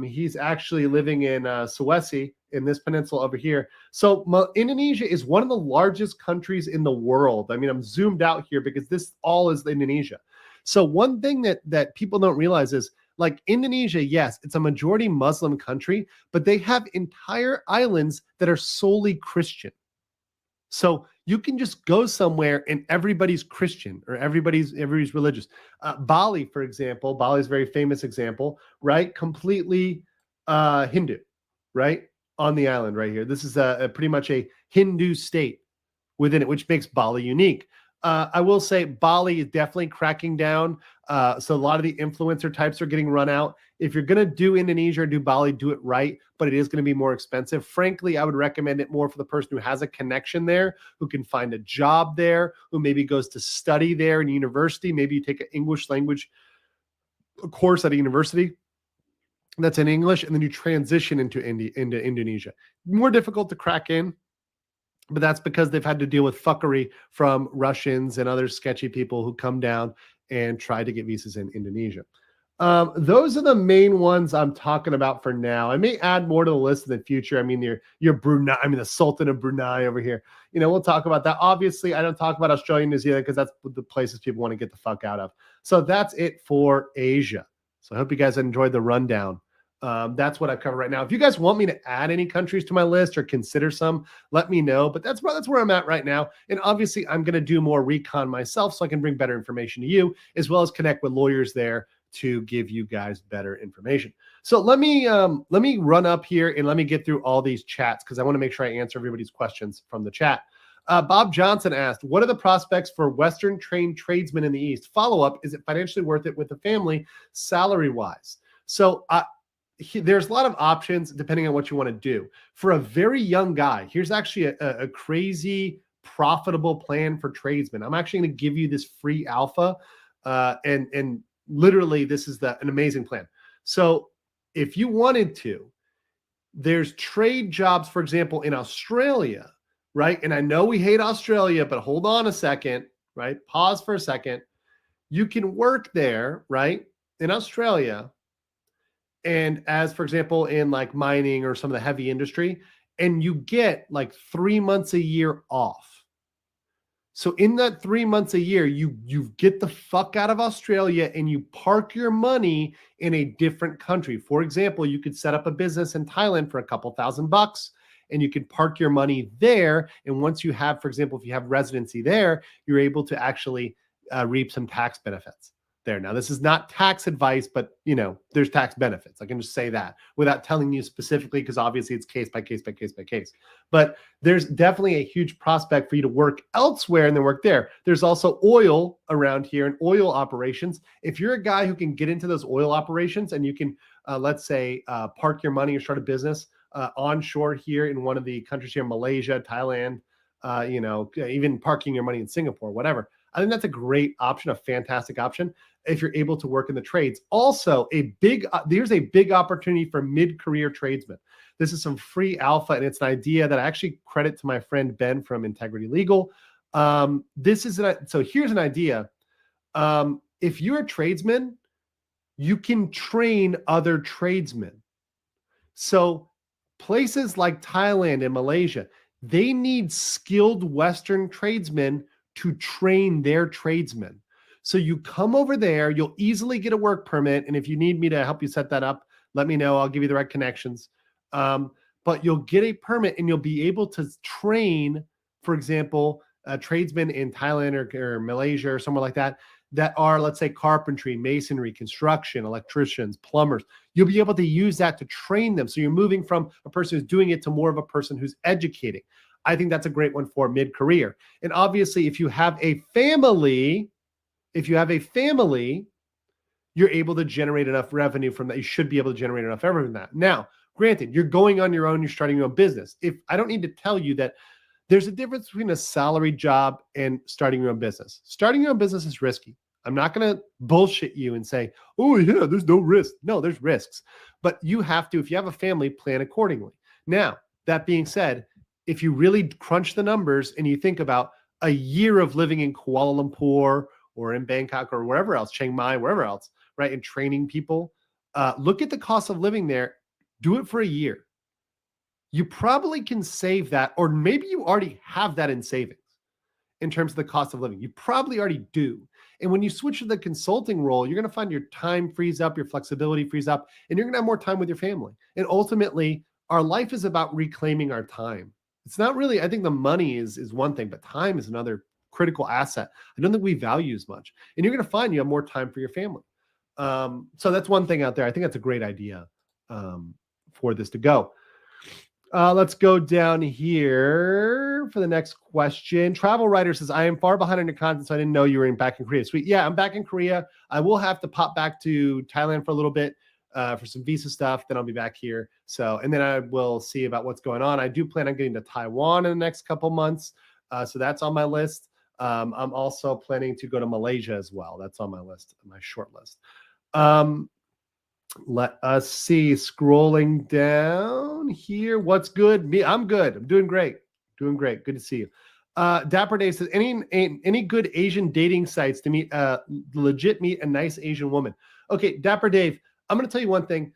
He's actually living in Sulawesi, in this peninsula over here. So Indonesia is one of the largest countries in the world. I mean, I'm zoomed out here because this all is Indonesia. So one thing that people don't realize is, like, Indonesia, yes, it's a majority Muslim country, but they have entire islands that are solely Christian. So you can just go somewhere and everybody's Christian or everybody's religious. Bali, for example, Bali is a very famous example, right? Completely Hindu, right? On the island right here. This is pretty much a Hindu state within it, which makes Bali unique. I will say Bali is definitely cracking down. So a lot of the influencer types are getting run out. If you're going to do Indonesia or do Bali, do it right, but it is going to be more expensive. Frankly, I would recommend it more for the person who has a connection there, who can find a job there, who maybe goes to study there in university. Maybe you take an English language course at a university that's in English, and then you transition into Indonesia. More difficult to crack in, but that's because they've had to deal with fuckery from Russians and other sketchy people who come down and try to get visas in Indonesia. Those are the main ones I'm talking about for now. I may add more to the list in the future. I mean, your Brunei, I mean, the Sultan of Brunei over here. You know, we'll talk about that. Obviously, I don't talk about Australia and New Zealand because that's the places people want to get the fuck out of. So that's it for Asia. So I hope you guys enjoyed the rundown. That's what I've covered right now. If you guys want me to add any countries to my list or consider some, let me know. But that's where I'm at right now. And obviously, I'm going to do more recon myself so I can bring better information to you, as well as connect with lawyers there to give you guys better information. So let me run up here and let me get through all these chats because I want to make sure I answer everybody's questions from the chat. Bob Johnson asked, what are the prospects for Western trained tradesmen in the East? Follow-up, is it financially worth it with the family salary-wise? So there's a lot of options depending on what you want to do. For a very young guy, here's actually a crazy profitable plan for tradesmen. I'm actually going to give you this free alpha, and literally this is an amazing plan. So if you wanted to, there's trade jobs, for example, in Australia, right? And I know we hate Australia, but hold on a second, right? Pause for a second. You can work there, right? In Australia. And as, for example, in like mining or some of the heavy industry, and you get like 3 months a year off. So in that 3 months a year, you get the fuck out of Australia and you park your money in a different country. For example, you could set up a business in Thailand for a couple $1,000 and you could park your money there. And once you have, for example, if you have residency there, you're able to actually reap some tax benefits there. Now, this is not tax advice, but you know, there's tax benefits. I can just say that without telling you specifically, because obviously it's case by case by case by case. But there's definitely a huge prospect for you to work elsewhere and then work there. There's also oil around here and oil operations. If you're a guy who can get into those oil operations and you can, let's say, park your money or start a business onshore here in one of the countries here, Malaysia, Thailand, you know, even parking your money in Singapore, whatever. I think that's a great option, a fantastic option if you're able to work in the trades. Also, there's a big opportunity for mid-career tradesmen. This is some free alpha, and it's an idea that I actually credit to my friend Ben from Integrity Legal. So here's an idea. If you're a tradesman, you can train other tradesmen. So places like Thailand and Malaysia, they need skilled Western tradesmen to train their tradesmen. So you come over there, you'll easily get a work permit. And if you need me to help you set that up, let me know. I'll give you the right connections. But you'll get a permit and you'll be able to train, for example, a tradesman in Thailand or Malaysia or somewhere like that. that are, let's say, carpentry, masonry, construction, electricians, plumbers. You'll be able to use that to train them. So you're moving from a person who's doing it to more of a person who's educating. I think that's a great one for mid-career. And obviously, if you have a family, you're able to generate enough revenue from that. You should be able to generate enough revenue from that. Now, granted, you're going on your own, you're starting your own business. If I don't need to tell you that there's a difference between a salaried job and starting your own business. Starting your own business is risky. I'm not going to bullshit you and say, oh yeah, there's no risk. No, there's risks. But you have to, if you have a family, plan accordingly. Now, that being said, if you really crunch the numbers and you think about a year of living in Kuala Lumpur or in Bangkok or wherever else, Chiang Mai, wherever else, right, and training people, look at the cost of living there. Do it for a year. You probably can save that, or maybe you already have that in savings in terms of the cost of living. You probably already do. And when you switch to the consulting role, you're going to find your time frees up, your flexibility frees up, and you're going to have more time with your family. And ultimately, our life is about reclaiming our time. It's not really, I think the money is one thing, but time is another critical asset I don't think we value as much. And you're going to find you have more time for your family. So that's one thing out there. I think that's a great idea for this to go. Let's go down here for the next question. Travel Writer says, I am far behind on your content, so I didn't know you were back in Korea. Sweet. Yeah, I'm back in Korea. I will have to pop back to Thailand for a little bit for some visa stuff. Then I'll be back here. So, and then I will see about what's going on. I do plan on getting to Taiwan in the next couple months. So that's on my list. I'm also planning to go to Malaysia as well. That's on my list, my short list. Let us see. Scrolling down here. What's good? Me, I'm good. I'm doing great. Doing great. Good to see you. Dapper Day says, any good Asian dating sites to meet legit meet a nice Asian woman? Okay, Dapper Dave, I'm going to tell you one thing.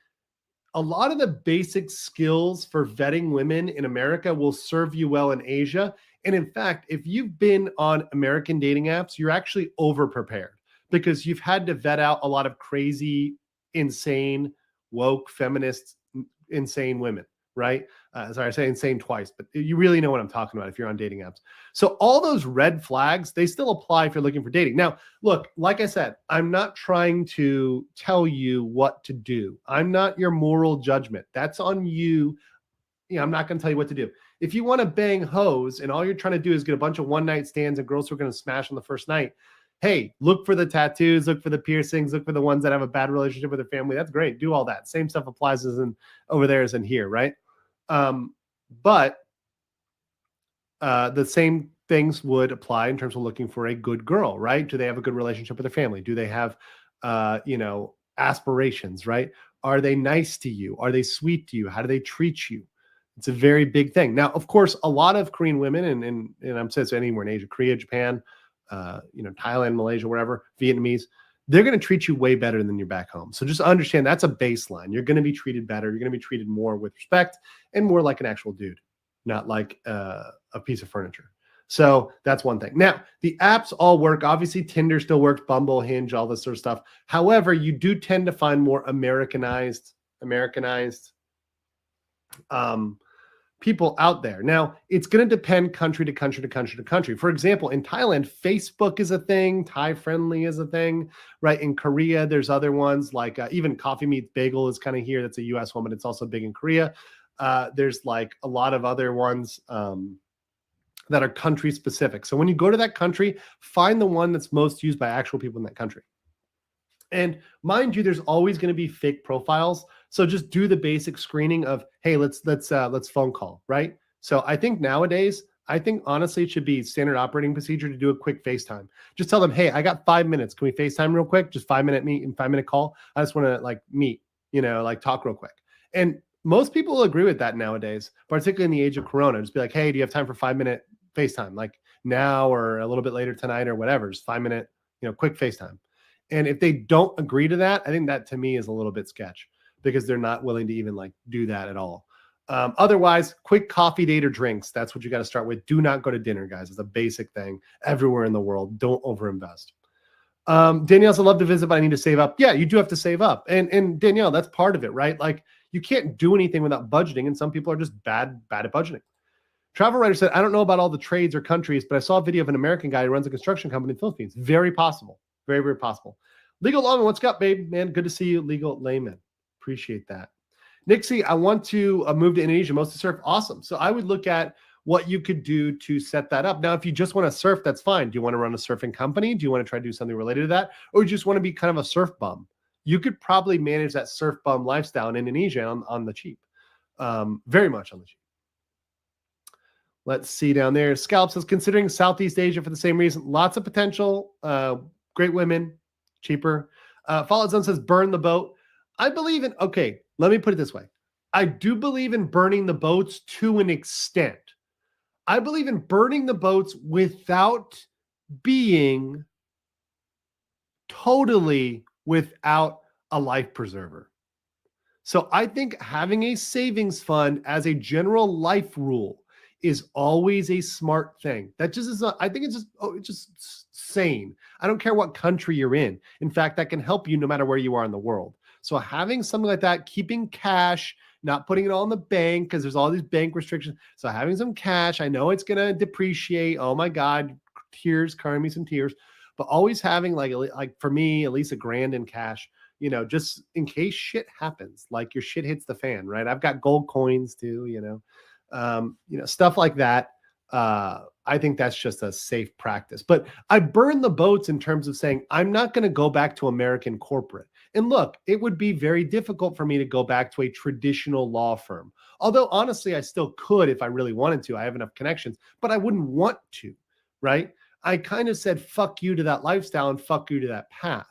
A lot of the basic skills for vetting women in America will serve you well in Asia. And in fact, if you've been on American dating apps, you're actually over-prepared because you've had to vet out a lot of crazy, insane, woke, feminist, insane women, right? Sorry, I say insane twice, but you really know what I'm talking about if you're on dating apps. So all those red flags, they still apply if you're looking for dating. Now, look, like I said, I'm not trying to tell you what to do. I'm not your moral judgment. That's on you. I'm not going to tell you what to do. If you want to bang hoes and all you're trying to do is get a bunch of one-night stands and girls who are going to smash on the first night, hey, look for the tattoos, look for the piercings, look for the ones that have a bad relationship with their family. That's great. Do all that. Same stuff applies as in over there as in here, right? But the same things would apply in terms of looking for a good girl, right? Do they have a good relationship with their family? Do they have, aspirations, right? Are they nice to you? Are they sweet to you? How do they treat you? It's a very big thing. Now, of course, a lot of Korean women, and I'm saying anywhere in Asia, Korea, Japan, Thailand, Malaysia, wherever, Vietnamese, they're going to treat you way better than you're back home. So just understand that's a baseline. You're going to be treated better. You're going to be treated more with respect and more like an actual dude, not like a piece of furniture. So that's one thing. Now, the apps all work. Obviously, Tinder still works, Bumble, Hinge, all this sort of stuff. However, you do tend to find more Americanized people out there. Now, it's going to depend country to country to country to country. For example, in Thailand, Facebook is a thing. Thai Friendly is a thing, right? In Korea, there's other ones like even Coffee Meets Bagel is kind of here. That's a US one, but it's also big in Korea. There's like a lot of other ones that are country specific. So when you go to that country, find the one that's most used by actual people in that country. And mind you, there's always going to be fake profiles. So just do the basic screening of, hey, let's phone call, right? So I think nowadays, honestly, it should be standard operating procedure to do a quick FaceTime. Just tell them, hey, I got 5 minutes. Can we FaceTime real quick? Just 5-minute meet and 5-minute call. I just want to meet, talk real quick. And most people will agree with that nowadays, particularly in the age of Corona. Just be like, hey, do you have time for 5-minute FaceTime? Like now or a little bit later tonight or whatever, just 5-minute, quick FaceTime. And if they don't agree to that, I think that to me is a little bit sketch because they're not willing to even do that at all. Otherwise, quick coffee date or drinks. That's what you got to start with. Do not go to dinner, guys. It's a basic thing everywhere in the world. Don't overinvest. Danielle said, I'd love to visit, but I need to save up. Yeah, you do have to save up. And Danielle, that's part of it, right? Like you can't do anything without budgeting. And some people are just bad at budgeting. Travel Writer said, I don't know about all the trades or countries, but I saw a video of an American guy who runs a construction company in the Philippines. Very possible. Very, very possible. Legal Lawman, what's up, babe? Man, good to see you. Legal Layman. Appreciate that. Nixie, I want to move to Indonesia, mostly surf. Awesome. So I would look at what you could do to set that up. Now, if you just want to surf, that's fine. Do you want to run a surfing company? Do you want to try to do something related to that? Or you just want to be kind of a surf bum? You could probably manage that surf bum lifestyle in Indonesia on the cheap. Very much on the cheap. Let's see down there. Scalp says, considering Southeast Asia for the same reason, lots of potential, great women, cheaper. Fallout Zone says, burn the boat. I believe in, okay, let me put it this way. I do believe in burning the boats to an extent. I believe in burning the boats without being totally without a life preserver. So I think having a savings fund as a general life rule is always a smart thing. That just is not, I think it's just sane. I don't care what country you're in. In fact, that can help you no matter where you are in the world. So having something like that, keeping cash, not putting it all in the bank because there's all these bank restrictions. So having some cash, I know it's going to depreciate. Oh my God, tears, crying me some tears. But always having like for me, at least $1,000 in cash, you know, just in case shit happens, like your shit hits the fan, right? I've got gold coins too, you know, stuff like that. I think that's just a safe practice. But I burn the boats in terms of saying, I'm not going to go back to American corporate. And look, it would be very difficult for me to go back to a traditional law firm. Although honestly, I still could if I really wanted to. I have enough connections, but I wouldn't want to, right? I kind of said, fuck you to that lifestyle and fuck you to that path.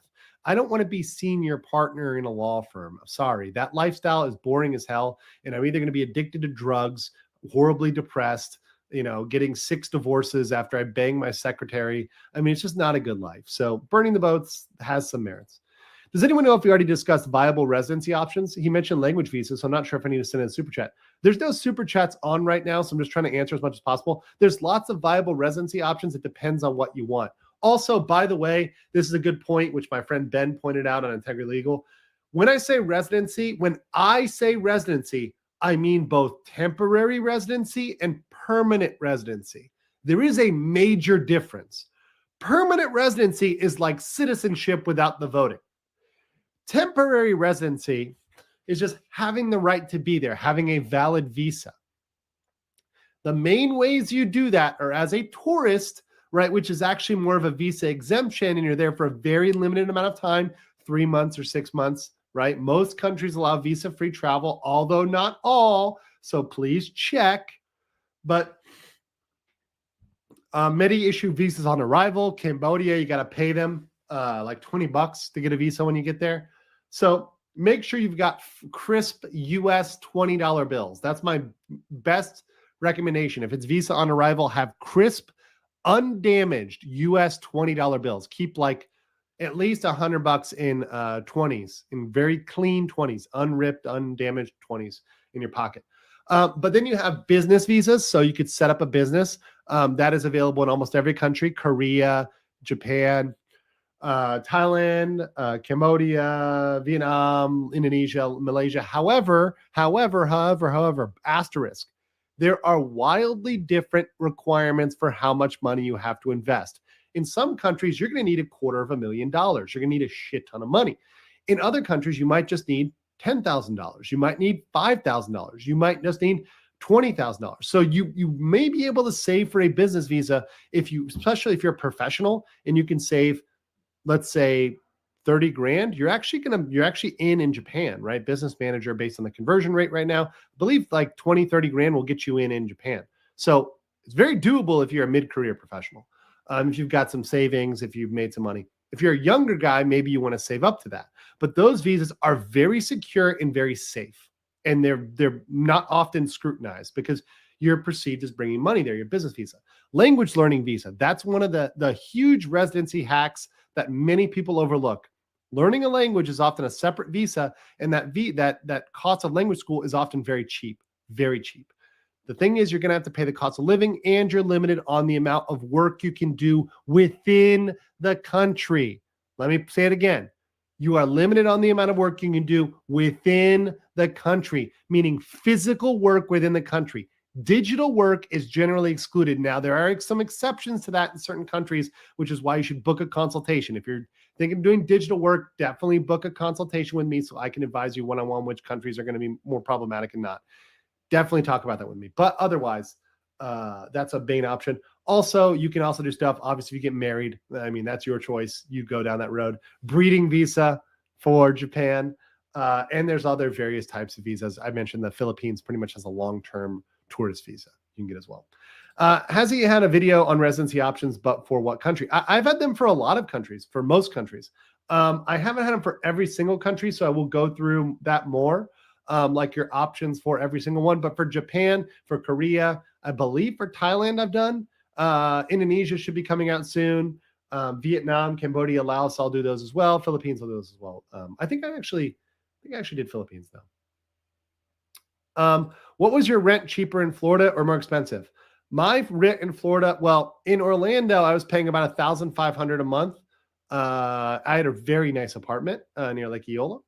I don't want to be senior partner in a law firm. Sorry, that lifestyle is boring as hell. And I'm either going to be addicted to drugs, horribly depressed, you know, getting 6 divorces after I bang my secretary. I mean, it's just not a good life. So burning the boats has some merits. Does anyone know if we already discussed viable residency options? He mentioned language visas, so I'm not sure if I need to send in a super chat. There's no super chats on right now, so I'm just trying to answer as much as possible. There's lots of viable residency options. It depends on what you want. Also, by the way, this is a good point, which my friend Ben pointed out on Integrity Legal. When I say residency, I mean both temporary residency and permanent residency. There is a major difference. Permanent residency is like citizenship without the voting. Temporary residency is just having the right to be there, having a valid visa. The main ways you do that are as a tourist, right, which is actually more of a visa exemption, and you're there for a very limited amount of time, 3 months or 6 months, right? Most countries allow visa-free travel, although not all, so please check. But many issue visas on arrival. Cambodia, you got to pay them like $20 to get a visa when you get there. So make sure you've got crisp US $20 bills. That's my best recommendation. If it's visa on arrival, have crisp, undamaged US $20 bills. Keep like at least $100 in 20s, in very clean 20s, unripped, undamaged 20s in your pocket. But then you have business visas. So you could set up a business that is available in almost every country: Korea, Japan, Thailand, Cambodia, Vietnam, Indonesia, Malaysia. However, asterisk, there are wildly different requirements for how much money you have to invest. In some countries, you're going to need $250,000. You're going to need a shit ton of money. In other countries, you might just need $10,000. You might need $5,000. You might just need $20,000. So you may be able to save for a business visa especially if you're a professional and you can save, let's say, 30 grand. You're actually in Japan, right? Business manager based on the conversion rate right now, I believe like 20, 30 grand will get you in Japan. So it's very doable if you're a mid-career professional. If you've got some savings, if you've made some money. If you're a younger guy, maybe you want to save up to that. But those visas are very secure and very safe. And they're not often scrutinized because you're perceived as bringing money there, your business visa. Language learning visa, that's one of the huge residency hacks that many people overlook. Learning a language is often a separate visa, and that cost of language school is often very cheap, very cheap. The thing is, you're going to have to pay the cost of living, and you're limited on the amount of work you can do within the country. Let me say it again. You are limited on the amount of work you can do within the country, meaning physical work within the country. Digital work is generally excluded. Now, there are some exceptions to that in certain countries, which is why you should book a consultation. If you're Thinking of doing digital work, definitely book a consultation with me so I can advise you one-on-one which countries are going to be more problematic and not. Definitely talk about that with me. But otherwise, that's a main option. Also, you can also do stuff. Obviously, if you get married, I mean, that's your choice. You go down that road. Breeding visa for Japan. And there's other various types of visas. I mentioned the Philippines pretty much has a long-term tourist visa you can get as well. Has he had a video on residency options, but for what country? I've had them for a lot of countries, for most countries. I haven't had them for every single country, so I will go through that more, like your options for every single one. But for Japan, for Korea, I believe for Thailand I've done. Indonesia should be coming out soon. Vietnam, Cambodia, Laos, I'll do those as well. Philippines, I'll do those as well. I think I actually did Philippines though. What was your rent cheaper in Florida or more expensive? My rent in Florida, well, in Orlando, I was paying about $1,500 a month. I had a very nice apartment near Lake Eola.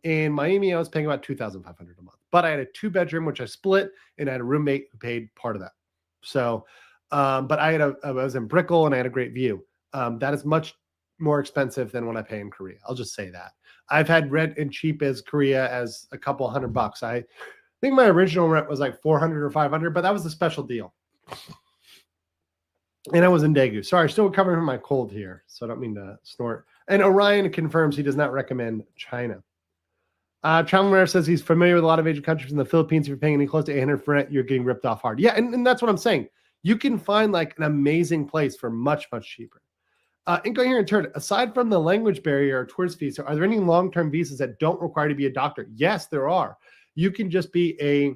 In Miami, I was paying about $2,500 a month, but I had a 2-bedroom, which I split, and I had a roommate who paid part of that. So, but I was in Brickell and I had a great view. That is much more expensive than what I pay in Korea. I'll just say that. I've had rent and cheap as Korea as a couple $100. I think my original rent was like $400 or $500, but that was a special deal. And I was in Daegu. Sorry, still recovering from my cold here, so I don't mean to snort. And Orion confirms he does not recommend China. Traveler says he's familiar with a lot of Asian countries. In the Philippines, if you're paying any close to $800 for rent, you're getting ripped off hard. Yeah, and that's what I'm saying. You can find like an amazing place for much, much cheaper. Incoherent Turd, aside from the language barrier or tourist visa, are there any long-term visas that don't require to be a doctor? Yes, there are. You can just be a,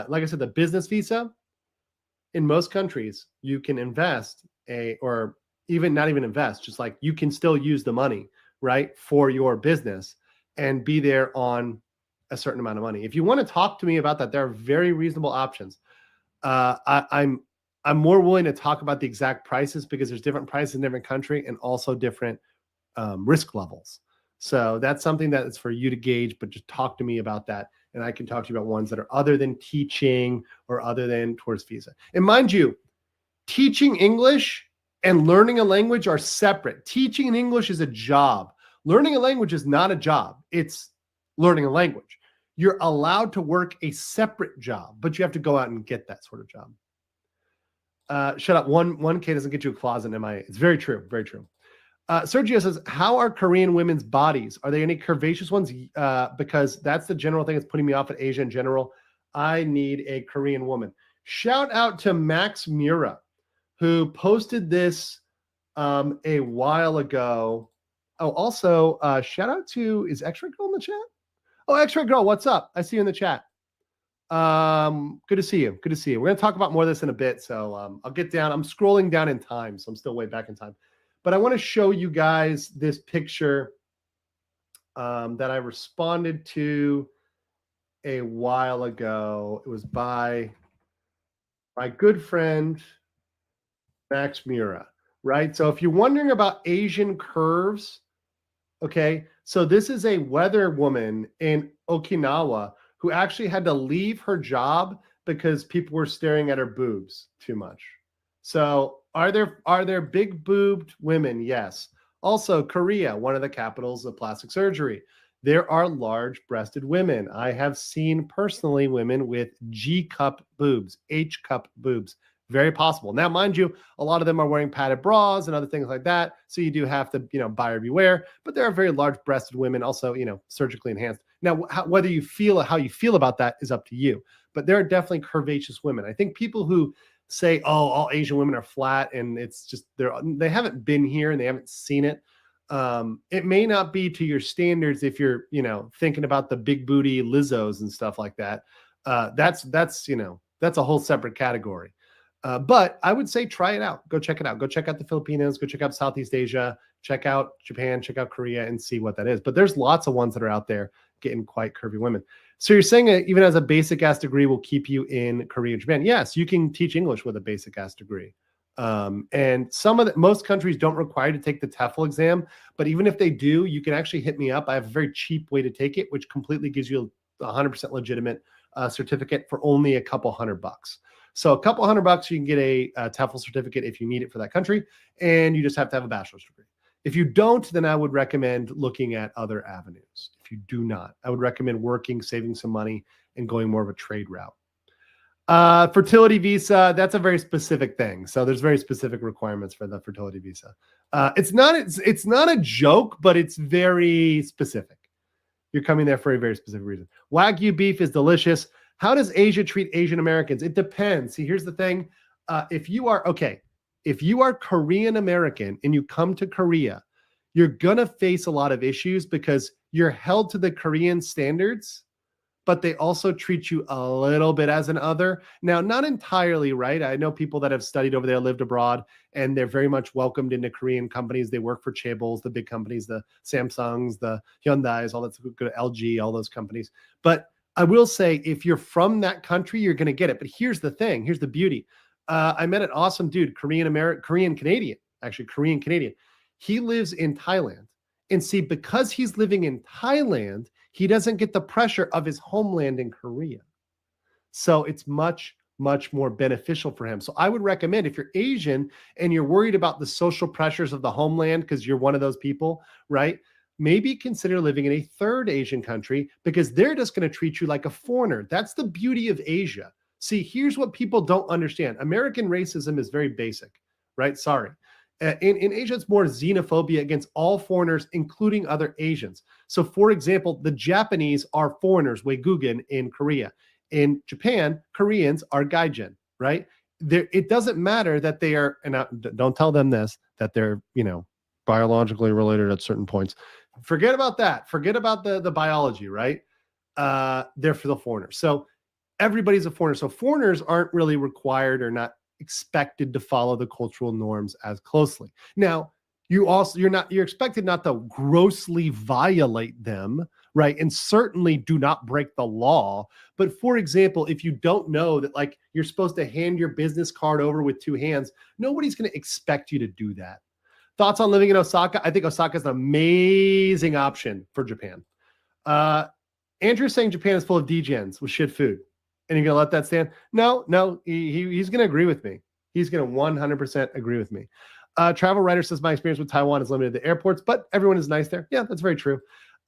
like I said, the business visa. In most countries, you can invest or even not even invest, just like you can still use the money, right, for your business and be there on a certain amount of money. If you want to talk to me about that, there are very reasonable options. I'm more willing to talk about the exact prices because there's different prices in different country and also different risk levels. So that's something that is for you to gauge, but just talk to me about that. And I can talk to you about ones that are other than teaching or other than tourist visa. And mind you, teaching English and learning a language are separate. Teaching in English is a job. Learning a language is not a job. It's learning a language. You're allowed to work a separate job, but you have to go out and get that sort of job. Shut up. 1K doesn't get you a closet in MIA. It's very true. Very true. Sergio says, how are Korean women's bodies? Are there any curvaceous ones? Because that's the general thing that's putting me off at Asia in general. I need a Korean woman. Shout out to Max Mura, who posted this a while ago. Oh, also, shout out to, is X-Ray Girl in the chat? Oh, X-Ray Girl, what's up? I see you in the chat. Good to see you. Good to see you. We're going to talk about more of this in a bit. So I'll get down. I'm scrolling down in time, so I'm still way back in time. But I want to show you guys this picture that I responded to a while ago. It was by my good friend, Max Mura, right? So if you're wondering about Asian curves, okay, so this is a weather woman in Okinawa who actually had to leave her job because people were staring at her boobs too much. So are there big boobed women? Yes. Also, Korea, one of the capitals of plastic surgery. There are large breasted women. I have seen personally women with G cup boobs, H cup boobs. Very possible. Now, mind you, a lot of them are wearing padded bras and other things like that. So you do have to, buyer beware. But there are very large breasted women also, surgically enhanced. Now, whether you feel how you feel about that is up to you. But there are definitely curvaceous women. I think people who say, oh, all Asian women are flat and it's just they haven't been here and they haven't seen it. It may not be to your standards if you're, thinking about the big booty Lizzos and stuff like that. That's a whole separate category. But I would say try it out. Go check it out. Go check out the Filipinos. Go check out Southeast Asia. Check out Japan. Check out Korea and see what that is. But there's lots of ones that are out there getting quite curvy women. So you're saying that even as a basic ass degree will keep you in Korea and Japan? Yes, you can teach English with a basic ass degree. And most countries don't require you to take the TEFL exam. But even if they do, you can actually hit me up. I have a very cheap way to take it, which completely gives you a 100% legitimate certificate for only a couple $100. So a couple $100, you can get a TEFL certificate if you need it for that country, and you just have to have a bachelor's degree. If you don't, then I would recommend looking at other avenues. If you do not, I would recommend working, saving some money, and going more of a trade route. Fertility visa, that's a very specific thing. So there's very specific requirements for the fertility visa. It's not a joke, but it's very specific. You're coming there for a very specific reason. Wagyu beef is delicious. How does Asia treat Asian Americans? It depends. See, here's the thing. If you are Korean American and you come to Korea, you're going to face a lot of issues because you're held to the Korean standards, but they also treat you a little bit as an other. Now, not entirely, right? I know people that have studied over there, lived abroad, and they're very much welcomed into Korean companies. They work for chaebols, the big companies, the Samsungs, the Hyundais, all that's good, LG, all those companies. But I will say, if you're from that country, you're going to get it. But here's the thing. Here's the beauty. I met an awesome dude, Korean Canadian. He lives in Thailand. And see, because he's living in Thailand, he doesn't get the pressure of his homeland in Korea. So it's much, much more beneficial for him. So I would recommend, if you're Asian and you're worried about the social pressures of the homeland because you're one of those people, right? Maybe consider living in a third Asian country because they're just going to treat you like a foreigner. That's the beauty of Asia. See, here's what people don't understand. American racism is very basic, right? Sorry. In Asia, it's more xenophobia against all foreigners, including other Asians. So, for example, the Japanese are foreigners, Weigugen, in Korea. In Japan, Koreans are Gaijin, right? It doesn't matter that they are, and don't tell them this, that they're, biologically related at certain points. Forget about that. Forget about the biology, right? They're for the foreigners. So everybody's a foreigner. So foreigners aren't really required or not expected to follow the cultural norms as closely. Now, you're expected not to grossly violate them, right? And certainly do not break the law. But for example, if you don't know that like you're supposed to hand your business card over with two hands, nobody's going to expect you to do that. Thoughts on living in Osaka? I think Osaka is an amazing option for Japan. Andrew's saying Japan is full of degens with shit food. And you're going to let that stand? No, he's going to agree with me. He's going to 100% agree with me. Travel Writer says, my experience with Taiwan is limited to airports, but everyone is nice there. Yeah, that's very true.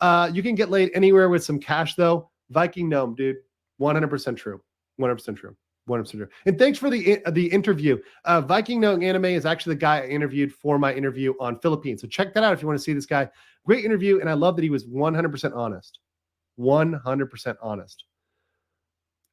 You can get laid anywhere with some cash, though. Viking Gnome, dude. 100% true. 100% true. 100% true. And thanks for the interview. Viking Gnome Anime is actually the guy I interviewed for my interview on Philippines. So check that out if you want to see this guy. Great interview, and I love that he was 100% honest. 100% honest.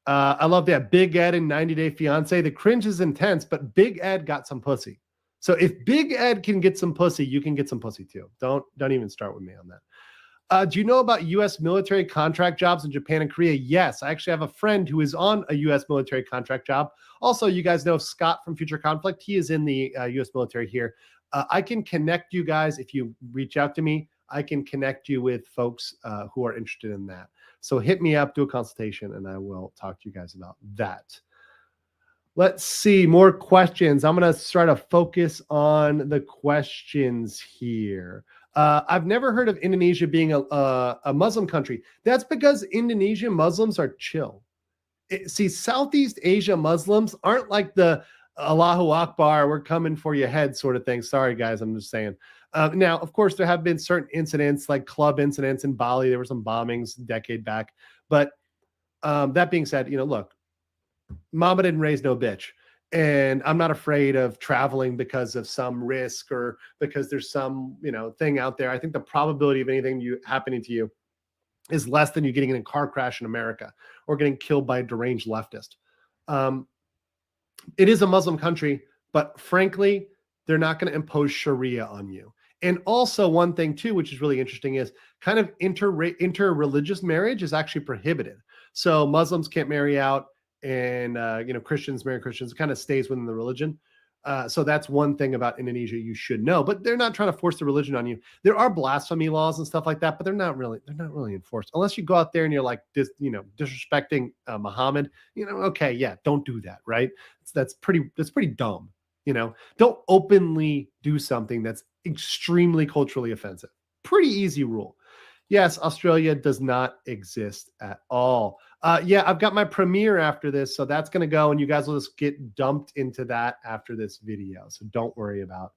I love that. Big Ed and 90 Day Fiance. The cringe is intense, but Big Ed got some pussy. So if Big Ed can get some pussy, you can get some pussy too. Don't even start with me on that. Do you know about U.S. military contract jobs in Japan and Korea? Yes, I actually have a friend who is on a U.S. military contract job. Also, you guys know Scott from Future Conflict. He is in the U.S. military here. I can connect you guys if you reach out to me. I can connect you with folks who are interested in that. So hit me up, do a consultation, and I will talk to you guys about that. Let's see, more questions. I'm going to try to focus on the questions here. I've never heard of Indonesia being a Muslim country. That's because Indonesian Muslims are chill. See, Southeast Asia Muslims aren't like the Allahu Akbar, we're coming for your head sort of thing. Sorry, guys, I'm just saying. Now, of course, there have been certain incidents like club incidents in Bali. There were some bombings a decade back. But that being said, look, Mama didn't raise no bitch. And I'm not afraid of traveling because of some risk or because there's some, thing out there. I think the probability of anything happening to you is less than you getting in a car crash in America or getting killed by a deranged leftist. It is a Muslim country, but frankly, they're not going to impose Sharia on you. And also one thing too, which is really interesting, is kind of inter-religious marriage is actually prohibited. So Muslims can't marry out, and Christians marry Christians. It kind of stays within the religion. So that's one thing about Indonesia you should know. But they're not trying to force the religion on you. There are blasphemy laws and stuff like that, but they're not really enforced unless you go out there and you're like disrespecting Muhammad. Okay, yeah, don't do that, right? That's pretty dumb. Don't openly do something that's extremely culturally offensive. Pretty easy rule. Yes, Australia does not exist at all. Yeah, I've got my premiere after this, so that's going to go, and you guys will just get dumped into that after this video. So don't worry about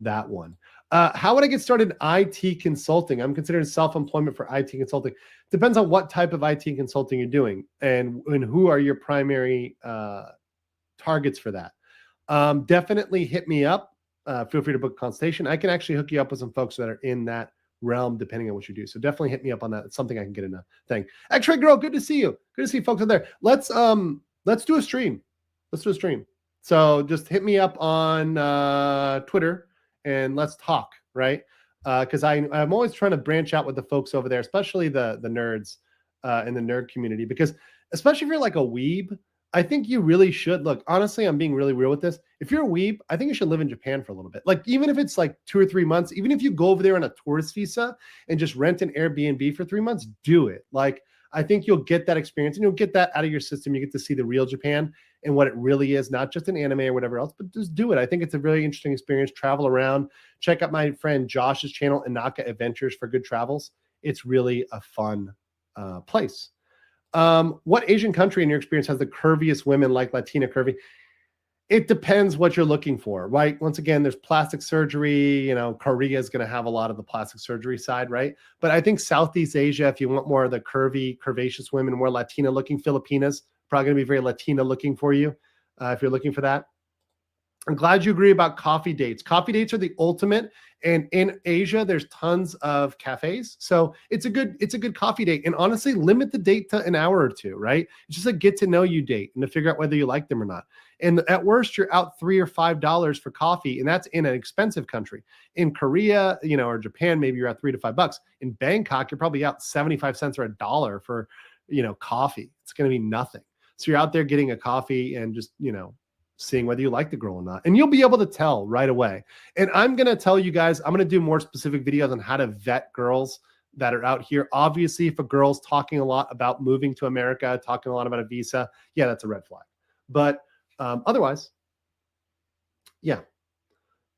that one. How would I get started in IT consulting? I'm considering self-employment for IT consulting. Depends on what type of IT consulting you're doing and who are your primary targets for that. Definitely hit me up. Feel free to book a consultation. I can actually hook you up with some folks that are in that realm, depending on what you do. So definitely hit me up on that. It's something I can get in a thing. X-Ray Girl, good to see you. Good to see folks out there. Let's do a stream. Let's do a stream. So just hit me up on Twitter and let's talk, right? Because I'm always trying to branch out with the folks over there, especially the nerds in the nerd community. Because especially if you're like a weeb, I think you really should look. Honestly, I'm being really real with this. If you're a weeb, I think you should live in Japan for a little bit. Like even if it's like 2 or 3 months, even if you go over there on a tourist visa and just rent an Airbnb for 3 months, do it. Like I think you'll get that experience and you'll get that out of your system. You get to see the real Japan and what it really is, not just an anime or whatever else, but just do it. I think it's a really interesting experience. Travel around. Check out my friend Josh's channel, Inaka Adventures for Good Travels. It's really a fun place. What Asian country in your experience has the curviest women like Latina curvy? It depends what you're looking for, right? Once again, there's plastic surgery. You know, Korea is going to have a lot of the plastic surgery side, right? But I think Southeast Asia, if you want more of the curvy, curvaceous women, more Latina looking, Filipinas, probably going to be very Latina looking for you if you're looking for that. I'm glad you agree about coffee dates. Coffee dates are the ultimate. And in Asia, there's tons of cafes. So it's a good coffee date. And honestly, limit the date to an hour or two, right? It's just a get to know you date and to figure out whether you like them or not. And at worst, you're out $3 or $5 for coffee. And that's in an expensive country. In Korea, you know, or Japan, maybe you're at $3 to $5. In Bangkok, you're probably out 75 cents or $1 for, you know, coffee. It's going to be nothing. So you're out there getting a coffee and just, you know, seeing whether you like the girl or not. And you'll be able to tell right away. And I'm going to tell you guys, I'm going to do more specific videos on how to vet girls that are out here. Obviously, if a girl's talking a lot about moving to America, talking a lot about a visa, yeah, that's a red flag. But otherwise, yeah.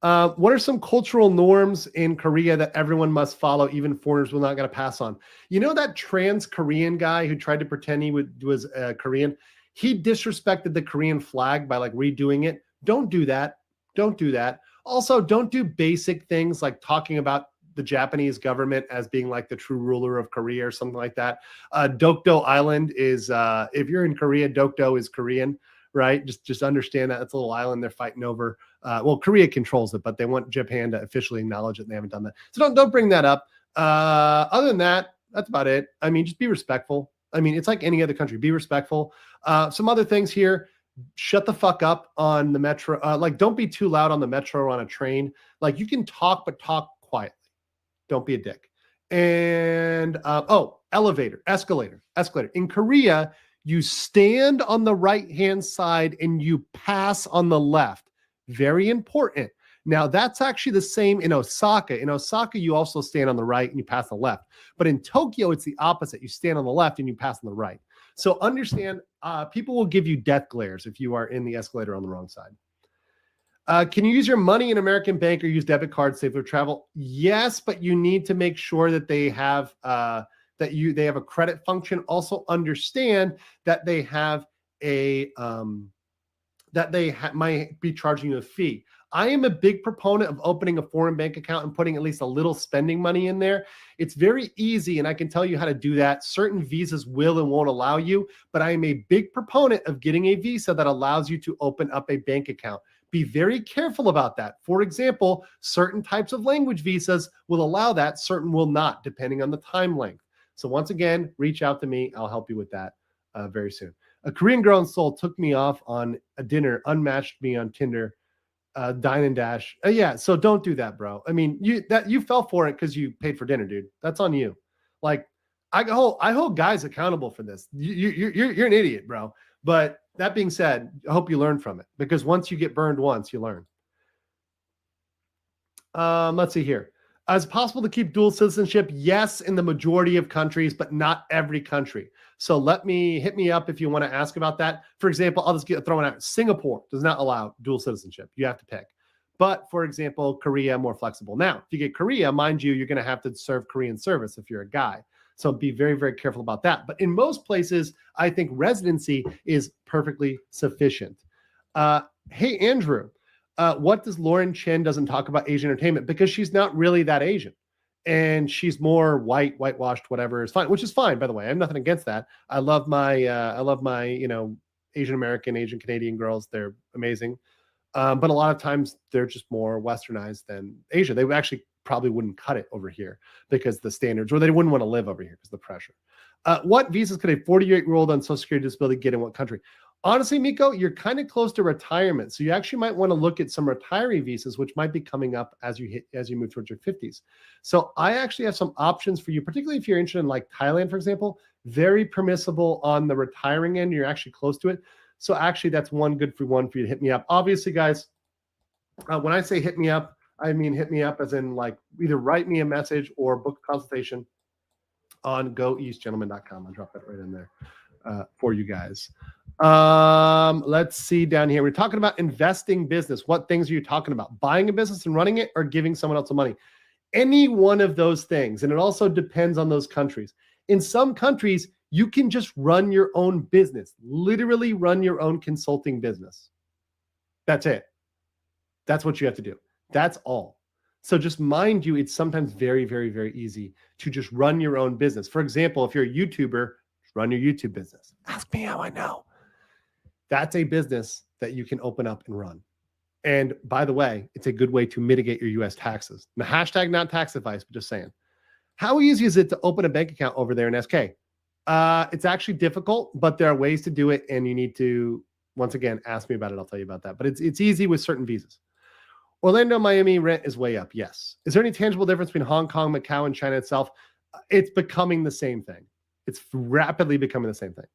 What are some cultural norms in Korea that everyone must follow, even foreigners will not going to pass on? You know that trans Korean guy who tried to pretend he was Korean? He disrespected the Korean flag by like redoing it. Don't do that. Don't do that. Also, don't do basic things like talking about the Japanese government as being like the true ruler of Korea or something like that. Dokdo Island is, if you're in Korea, Dokdo is Korean, right? Just understand that it's a little island they're fighting over. Well, Korea controls it, but they want Japan to officially acknowledge it, and they haven't done that. So don't bring that up. Other than that, that's about it. I mean, just be respectful. I mean, it's like any other country. Be respectful. Some other things here. Shut the fuck up on the metro. Like, don't be too loud on the metro or on a train. Like, you can talk, but talk quietly. Don't be a dick. And, elevator, escalator. In Korea, you stand on the right-hand side and you pass on the left. Very important. Now, that's actually the same in Osaka. In Osaka, you also stand on the right and you pass on the left. But in Tokyo, it's the opposite. You stand on the left and you pass on the right. So understand, people will give you death glares if you are in the escalator on the wrong side. Can you use your money in American Bank or use debit cards safe for travel? Yes, but you need to make sure that they have they have a credit function. Also understand that they have a might be charging you a fee. I am a big proponent of opening a foreign bank account and putting at least a little spending money in there. It's very easy, and I can tell you how to do that. Certain visas will and won't allow you, but I am a big proponent of getting a visa that allows you to open up a bank account. Be very careful about that. For example, certain types of language visas will allow that, certain will not, depending on the time length. So once again, reach out to me. I'll help you with that very soon. A Korean girl in Seoul took me off on a dinner, unmatched me on Tinder, dine and dash. Yeah, so don't do that, bro. I mean, you fell for it because you paid for dinner, dude. That's on you. Like, I hold guys accountable for this. You're an idiot, bro. But that being said, I hope you learn from it, because once you get burned once, you learn. Let's see here. Is it possible to keep dual citizenship? Yes, in the majority of countries, but not every country. So hit me up if you want to ask about that. For example, I'll just throw it out. Singapore does not allow dual citizenship. You have to pick. But for example, Korea, more flexible. Now, if you get Korea, mind you, you're going to have to serve Korean service if you're a guy. So be very, very careful about that. But in most places, I think residency is perfectly sufficient. Hey, Andrew, What does Lauren Chen doesn't talk about Asian entertainment? Because she's not really that Asian. And she's more whitewashed, whatever is fine, which is fine, by the way. I have nothing against that. I love my, Asian American, Asian Canadian girls. They're amazing. But a lot of times they're just more westernized than Asia. They actually probably wouldn't cut it over here because the standards, or they wouldn't want to live over here because of the pressure. What visas could a 48-year-old on Social Security disability get in what country? Honestly, Miko, you're kind of close to retirement. So you actually might want to look at some retiree visas, which might be coming up as you move towards your 50s. So I actually have some options for you, particularly if you're interested in like Thailand, for example, very permissible on the retiring end. You're actually close to it. So actually that's one good for you to hit me up. Obviously, guys, when I say hit me up, I mean hit me up as in like either write me a message or book a consultation on GoEastGentlemen.com. I'll drop that right in there for you guys. Let's see down here. We're talking about investing business. What things are you talking about? Buying a business and running it, or giving someone else the money? Any one of those things. And it also depends on those countries. In some countries, you can just run your own business, literally run your own consulting business. That's it. That's what you have to do. That's all. So just mind you, it's sometimes very, very, very easy to just run your own business. For example, if you're a YouTuber, run your YouTube business. Ask me how I know. That's a business that you can open up and run. And by the way, it's a good way to mitigate your US taxes. Now, hashtag not tax advice, but just saying. How easy is it to open a bank account over there in SK? It's actually difficult, but there are ways to do it. And you need to, once again, ask me about it. I'll tell you about that. But it's easy with certain visas. Orlando, Miami rent is way up. Yes. Is there any tangible difference between Hong Kong, Macau, and China itself? It's becoming the same thing. It's rapidly becoming the same thing.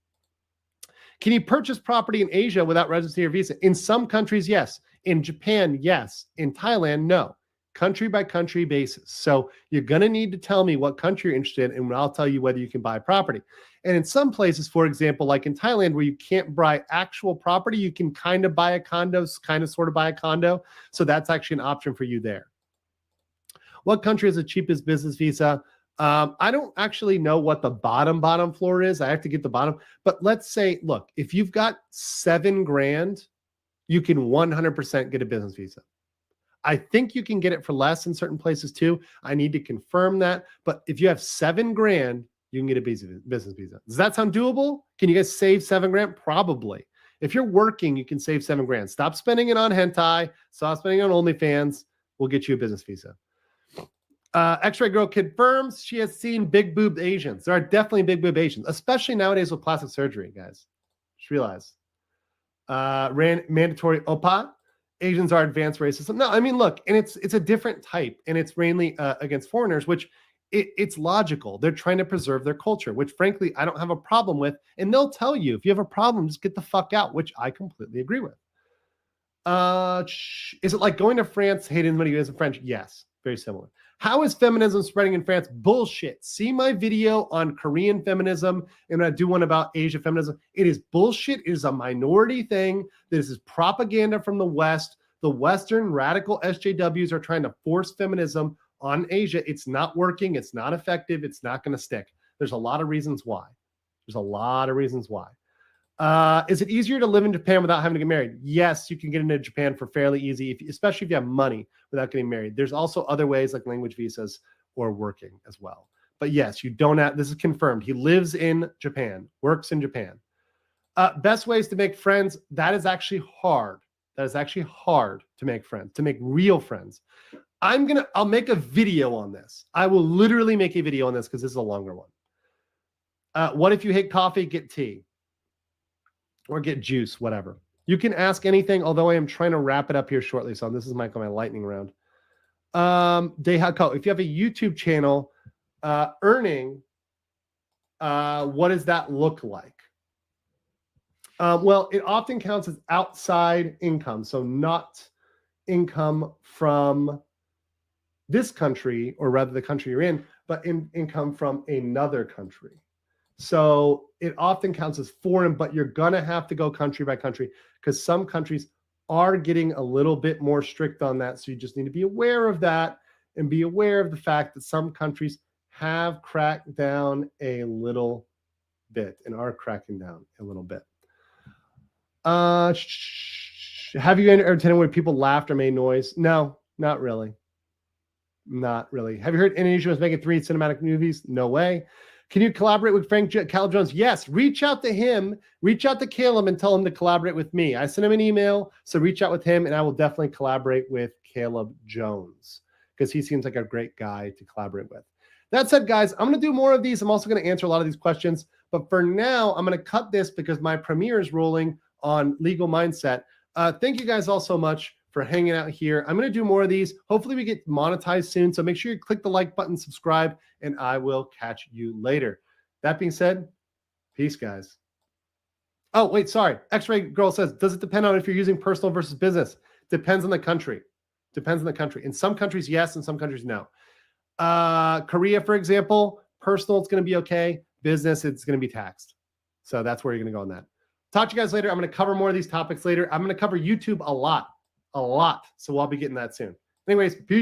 Can you purchase property in Asia without residency or visa? In some countries, yes. In Japan, yes. In Thailand, no. Country by country basis. So you're going to need to tell me what country you're interested in, and I'll tell you whether you can buy property. And in some places, for example, like in Thailand, where you can't buy actual property, you can kind of buy a condo, kind of sort of buy a condo. So that's actually an option for you there. What country is the cheapest business visa? I don't actually know what the bottom floor is. I have to get the bottom. But let's say, look, if you've got $7,000, you can 100% get a business visa. I think you can get it for less in certain places too. I need to confirm that. But if you have $7,000, you can get a business visa. Does that sound doable? Can you guys save $7,000? Probably. If you're working, you can save $7,000. Stop spending it on hentai. Stop spending it on OnlyFans. We'll get you a business visa. X-Ray Girl confirms she has seen big boobed Asians. There are definitely big boob Asians, especially nowadays with plastic surgery, guys. Just realize. Mandatory OPA. Asians are advanced racism. No, I mean, look, and it's a different type, and it's mainly against foreigners, which it's logical. They're trying to preserve their culture, which frankly, I don't have a problem with. And they'll tell you, if you have a problem, just get the fuck out, which I completely agree with. Is it like going to France, hating somebody who isn't French? Yes, very similar. How is feminism spreading in France? Bullshit. See my video on Korean feminism, and I do one about Asia feminism. It is bullshit. It is a minority thing. This is propaganda from the West. The Western radical SJWs are trying to force feminism on Asia. It's not working. It's not effective. It's not going to stick. There's a lot of reasons why. Is it easier to live in Japan without having to get married? Yes, you can get into Japan for fairly easy, especially if you have money without getting married. There's also other ways like language visas or working as well. But yes, you don't have, this is confirmed. He lives in Japan, works in Japan. Best ways to make friends. That is actually hard. That is actually hard to make friends, to make real friends. I'll make a video on this. I will literally make a video on this because this is a longer one. What if you hate coffee? Get tea. Or get juice, whatever. You can ask anything, although I am trying to wrap it up here shortly. So this is my lightning round. Dehako, if you have a YouTube channel, earning, what does that look like? Well, it often counts as outside income. So not income from this country, or rather the country you're in, but income from another country. So it often counts as foreign, but you're going to have to go country by country because some countries are getting a little bit more strict on that. So you just need to be aware of that and be aware of the fact that some countries have cracked down a little bit and are cracking down a little bit. Have you ever attended where people laughed or made noise? No, not really. Not really. Have you heard Indonesia was making 3 cinematic movies? No way. Can you collaborate with Caleb Jones? Yes. Reach out to him. Reach out to Caleb and tell him to collaborate with me. I sent him an email, so reach out with him, and I will definitely collaborate with Caleb Jones because he seems like a great guy to collaborate with. That said, guys, I'm going to do more of these. I'm also going to answer a lot of these questions, but for now, I'm going to cut this because my premiere is rolling on Legal Mindset. Thank you guys all so much for hanging out here. I'm going to do more of these. Hopefully we get monetized soon. So make sure you click the like button, subscribe, and I will catch you later. That being said, peace, guys. Oh, wait, sorry. X-Ray Girl says, does it depend on if you're using personal versus business? Depends on the country. Depends on the country. In some countries, yes. In some countries, no. Korea, for example, personal, it's going to be okay. Business, it's going to be taxed. So that's where you're going to go on that. Talk to you guys later. I'm going to cover more of these topics later. I'm going to cover YouTube a lot. So I'll be getting that soon. Anyways, peace.